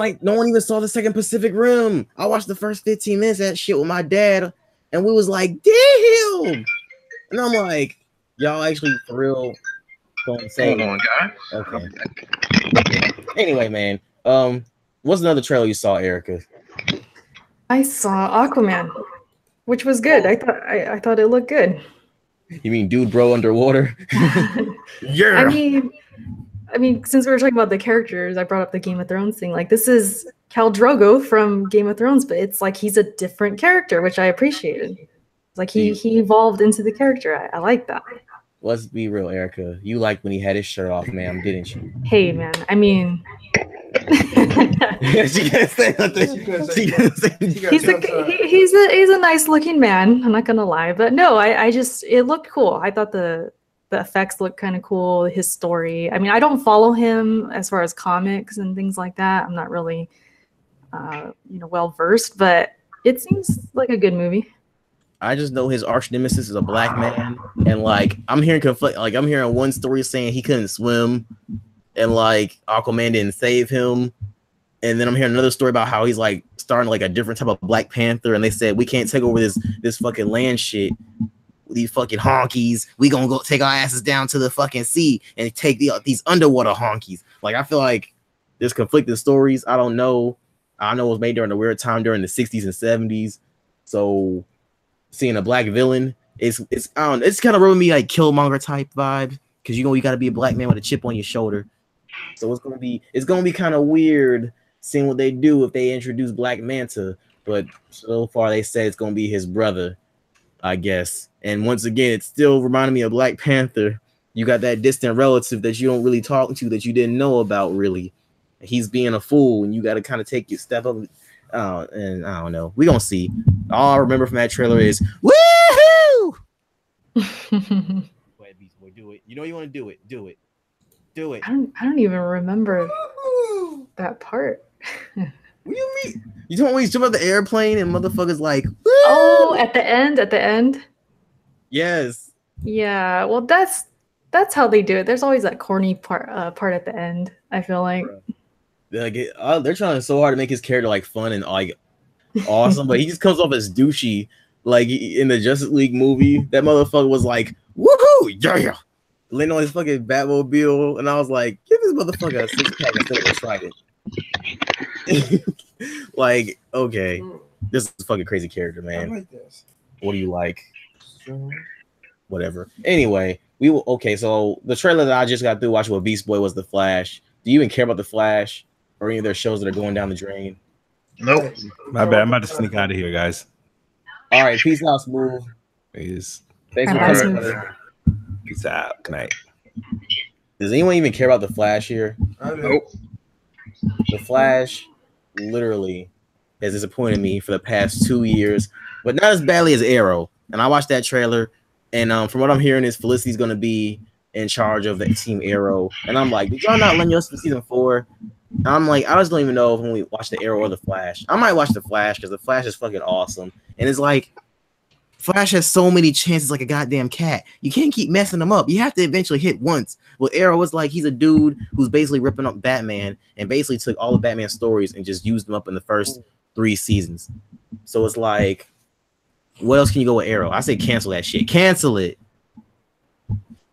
even saw the second Pacific Rim. I watched the first 15 minutes of that shit with my dad, and we was like, damn. And I'm like, y'all actually for real don't say. Hold on, guys. Okay. Anyway, man. What's another trailer you saw, Erica? I saw Aquaman, which was good. I thought it looked good. You mean dude bro underwater? Yeah. I mean, since we were talking about the characters, I brought up the Game of Thrones thing. Like, this is Khal Drogo from Game of Thrones, but it's like he's a different character, which I appreciated. Like he evolved into the character. I like that. Let's be real, Erica. You liked when he had his shirt off, ma'am, didn't you? Hey, man. I mean, She can't say nothing. he's a nice looking man. I'm not gonna lie, but no, I just it looked cool. I thought the effects looked kind of cool. His story. I mean, I don't follow him as far as comics and things like that. I'm not really, well versed, but it seems like a good movie. I just know his arch nemesis is a black man, and like I'm hearing one story saying he couldn't swim, and like Aquaman didn't save him, and then I'm hearing another story about how he's like starting like a different type of Black Panther, and they said we can't take over this fucking land shit. These fucking honkies, we gonna go take our asses down to the fucking sea and take these underwater honkies. Like I feel like there's conflicting stories. I don't know. I know it was made during a weird time during the 60s and 70s, so. Seeing a black villain it's kind of rubbing me like Killmonger type vibe because you got to be a black man with a chip on your shoulder. So it's gonna be kind of weird seeing what they do if they introduce Black Manta. But so far they said it's gonna be his brother, I guess. And once again, it still reminded me of Black Panther. You got that distant relative that you don't really talk to that you didn't know about really. He's being a fool, and you got to kind of take your step up. And I don't know. We're gonna see. All I remember from that trailer is woohoo! Go ahead, Beast Boy, do it. You know you want to do it. Do it. Do it. I don't even remember that part. What do you mean? You don't always jump out the airplane and motherfuckers like woo! Oh, at the end. Yes. Yeah. Well, that's how they do it. There's always that corny part at the end. I feel like. Like they're trying so hard to make his character like fun and like awesome, but he just comes off as douchey. Like in the Justice League movie, that motherfucker was like, "Woohoo, yeah!" Laying on his fucking Batmobile, and I was like, "Give this motherfucker a 6-pack instead of a trident." Like, okay, this is a fucking crazy character, man. I like this. What do you like? Whatever. Anyway, so the trailer that I just got through watching with Beast Boy was The Flash. Do you even care about The Flash or any of their shows that are going down the drain? Nope. My bad. I'm about to sneak out of here, guys. All right, peace out, Smooth. Peace. Thanks for Bye, coming. Smooth. Brother. Peace out. Good night. Does anyone even care about The Flash here? Nope. The Flash literally has disappointed me for the past 2 years, but not as badly as Arrow. and I watched that trailer, and from what I'm hearing is Felicity's gonna be in charge of the Team Arrow, and I'm like, did y'all not lend us for season 4? And I'm like, I just don't even know if when we watch the Arrow or the Flash. I might watch the Flash because the Flash is fucking awesome, and it's like Flash has so many chances like a goddamn cat. You can't keep messing them up. You have to eventually hit once. Well, Arrow is like he's a dude who's basically ripping up Batman and basically took all the Batman stories and just used them up in the first 3 seasons. So it's like, what else can you go with Arrow? I say cancel that shit. Cancel it.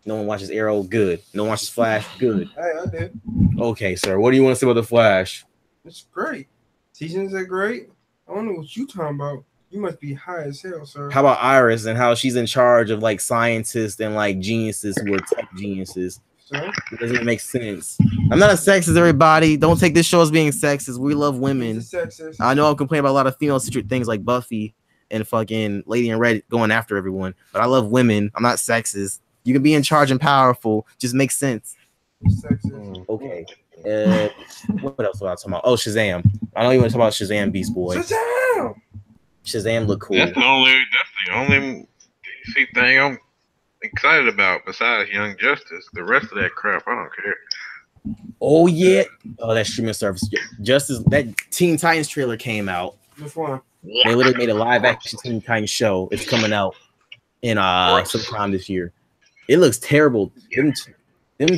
No one watches Arrow. Good. No one watches Flash. Good. Hey, I did. Okay, sir. What do you want to say about the Flash? It's great. Seasons are great. I don't know what you talking about. You must be high as hell, sir. How about Iris and how she's in charge of like scientists and like geniuses who are tech geniuses? Sir? It doesn't make sense. I'm not a sexist, everybody. Don't take this show as being sexist. We love women. Sexist. I know I'm complaining about a lot of female-centric things like Buffy and fucking Lady in Red going after everyone, but I love women. I'm not sexist. You can be in charge and powerful. Just makes sense. Sexist. Okay. What else was I talking about? Oh, Shazam. I know you want to talk about Shazam, Beast Boy. Shazam! Shazam look cool. That's the only DC thing I'm excited about besides Young Justice. The rest of that crap, I don't care. Oh yeah. Oh, that streaming service. Justice. That Teen Titans trailer came out. Which one? They literally made a live action Teen Titans show. It's coming out in sometime this year. It looks terrible. Them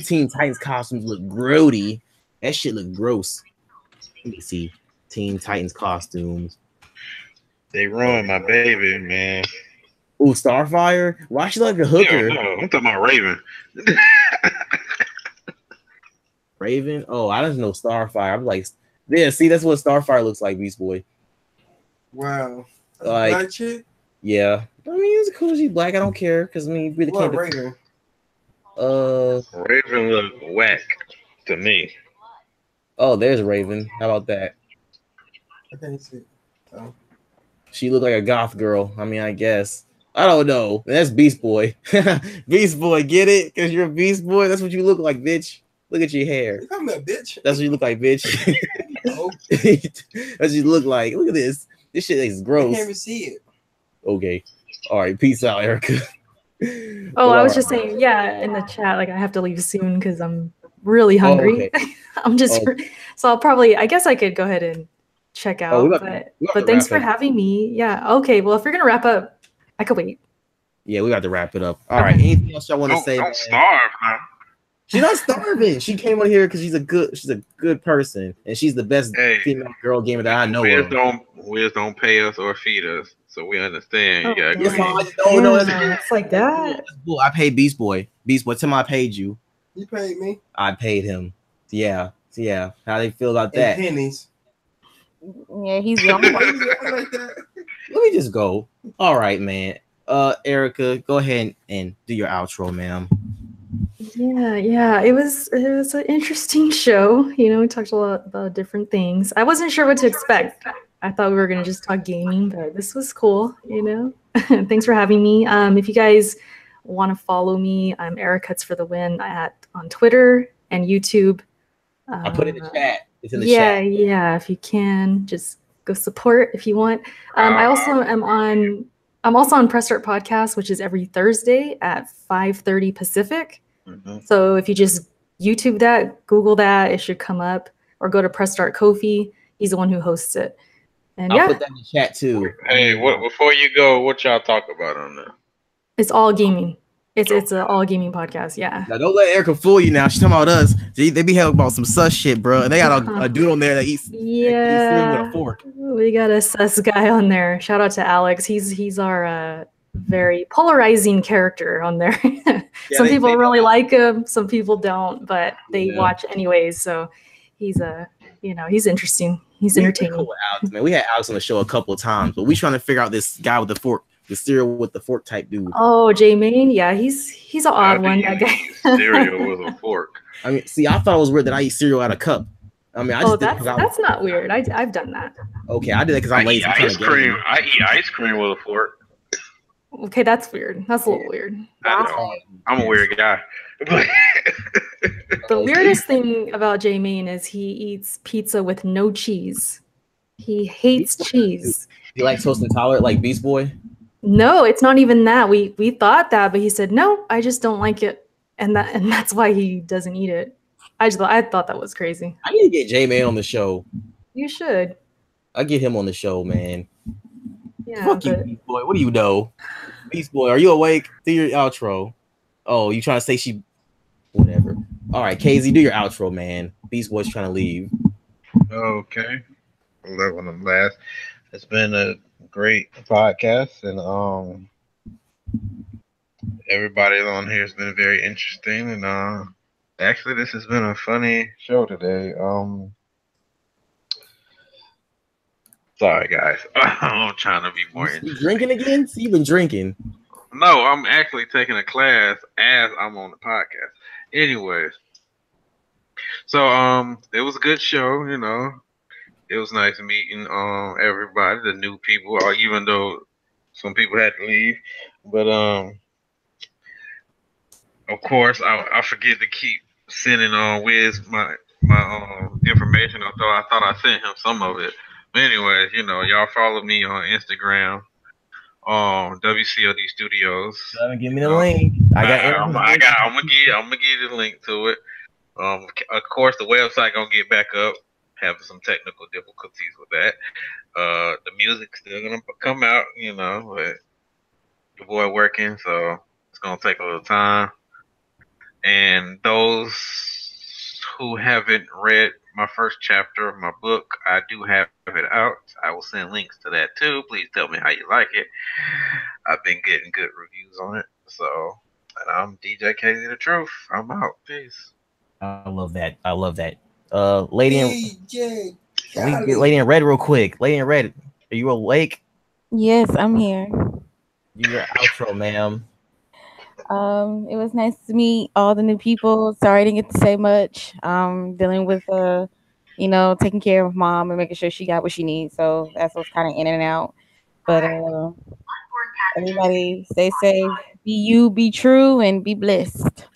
Teen Titans costumes look grody. That shit look gross. Let me see. Teen Titans costumes. They ruined my baby, man. Ooh, Starfire? Why she like a hooker? No, I'm talking about Raven. Raven? Oh, I don't know Starfire. I'm like, yeah, see, that's what Starfire looks like, Beast Boy. Wow. Like, Black chick? Yeah. I mean, it's cool she's black. I don't care because I mean, really What, can't. Raven? Raven look whack to me. Oh, there's Raven. How about that? I can't see. Oh. She looked like a goth girl. I mean, I guess. I don't know. That's Beast Boy. Beast Boy, get it? Because you're a Beast Boy. That's what you look like, bitch. Look at your hair. I'm a bitch. That's what you look like, bitch. Oh. That's what you look like. Look at this. This shit is I gross. can't even see it. Okay. All right. Peace out, Erica. Oh, I was just saying, yeah, in the chat, like I have to leave soon because I'm really hungry. Okay. I'm just so I'll probably, I guess I could go ahead and check out. But thanks for having me. Yeah. Okay. Well, if you're gonna wrap up, I could wait. Yeah, we got to wrap it up. All right. Anything else y'all want to say? Don't starve, man. She's not starving. She came on here because she's a good person, and she's the best female girl gamer that I know of. Wiz don't pay us or feed us, so we understand. You gotta No, it's like that. I paid Beast Boy. Beast Boy, tell me I paid you. You paid me? I paid him. Yeah. How they feel about that? Pennies. Yeah, he's the only one. Like that. Let me just go. All right, man. Erica, go ahead and do your outro, ma'am. Yeah. It was an interesting show. You know, we talked a lot about different things. I wasn't sure what to expect. I thought we were gonna just talk gaming, but this was cool. You know, thanks for having me. If you guys want to follow me, I'm Ericutz for the win on Twitter and YouTube. I'll put it in the chat. It's in the chat. Yeah. If you can, just go support if you want. I also am on. I'm also on Press Start Podcast, which is every Thursday at 5:30 Pacific. Mm-hmm. So if you just YouTube that, Google that, it should come up, or go to Press Start Kofi. He's the one who hosts it. And I'll put that in the chat too. Hey, before you go, what y'all talk about on there? It's all gaming. It's an all gaming podcast. Yeah. Now don't let Erica fool you. Now she's talking about us. They be having about some sus shit, bro. And they got a dude on there that eats. Yeah. With a fork. We got a sus guy on there. Shout out to Alex. He's our very polarizing character on there. Some people really like him. Some people don't, but they watch anyways. So he's he's interesting. He's entertaining. Cool Alex, man. We had Alex on the show a couple of times, but we trying to figure out this guy with the fork. The cereal with the fork type dude. Oh, J Main, yeah, he's an odd one. That guy. Cereal with a fork. I mean, see, I thought it was weird that I eat cereal out of cup. I mean, that's not weird. I've done that. Okay, I did that because I'm lazy. I eat ice cream with a fork. Okay, that's weird. That's a little weird. I'm a weird guy. The weirdest thing about J Main is he eats pizza with no cheese. He hates cheese. You like toast intolerant like Beast Boy? No, it's not even that. We thought that, but he said no. I just don't like it, and that's why he doesn't eat it. I thought that was crazy. I need to get J-Man on the show. You should. I'll get him on the show, man. Yeah. Fuck you, Beast Boy. What do you know? Beast Boy, are you awake? Do your outro. Oh, you trying to say she... Whatever. All right, KZ, do your outro, man. Beast Boy's trying to leave. Okay. That one of the last. It's been a great podcast, and everybody on here has been very interesting, and actually this has been a funny show today. Sorry guys. I'm trying to be more interesting. You drinking again? So you've been drinking. No, I'm actually taking a class as I'm on the podcast. Anyways. So it was a good show, you know. It was nice meeting everybody, the new people, even though some people had to leave. But of course I forget to keep sending Wiz my information, although I thought I sent him some of it. But anyways, you know, y'all follow me on Instagram, WCOD Studios. Give me the link. I'm gonna give you the link to it. Of course, the website gonna get back up. Having some technical difficulties with that. The music's still gonna come out, you know, but your boy working, so it's gonna take a little time. And those who haven't read my first chapter of my book, I do have it out. I will send links to that too. Please tell me how you like it. I've been getting good reviews on it. So, and I'm DJ KZ the Truth. I'm out. Peace. I love that. I love that. Lady in Red real quick. Lady in Red, are you awake? Yes, I'm here. Do your outro, ma'am. It was nice to meet all the new people. Sorry I didn't get to say much. Dealing with you know, taking care of mom and making sure she got what she needs. So that's what's kind of in and out. But everybody stay safe. Be you, be true, and be blessed.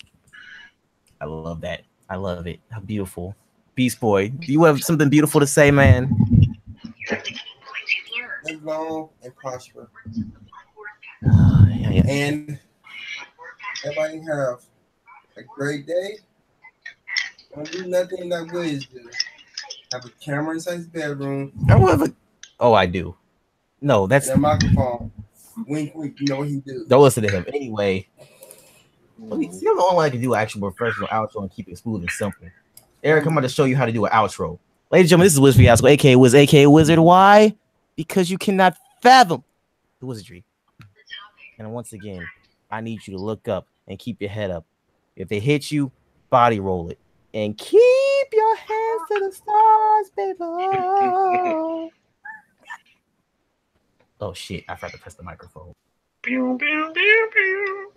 I love that. I love it. How beautiful. Beast Boy, do you have something beautiful to say, man? Live long and prosper. Yeah. And everybody have a great day. Don't do nothing that Wiz do. Have a camera inside his bedroom. I do. No, that's a microphone. Wink, wink. You know what he do. Don't listen to him. Anyway, see, I'm the only one that can do an actual professional outro and keep it smooth and simple. Eric, I'm about to show you how to do an outro. Ladies and gentlemen, this is Wiz Fiasco, aka Wiz, aka Wizard. Why? Because you cannot fathom the wizardry. And once again, I need you to look up and keep your head up. If they hit you, body roll it. And keep your hands to the stars, baby. Oh, shit. I forgot to press the microphone. Pew, pew, pew, pew.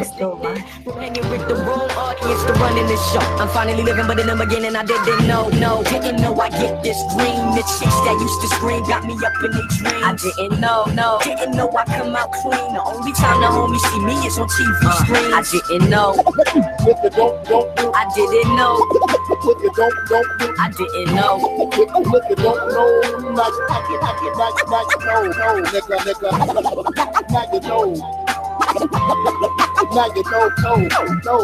Still alive. Hanging with the wrong audience to run in this show. I'm finally living, but in them again, and I didn't know. Didn't know I get this dream. The chicks that used to scream got me up in their dreams. I didn't know. Didn't know I come out clean. The only time the homies see me is on TV screens. I didn't know. I didn't know. I didn't know. Now you know, no.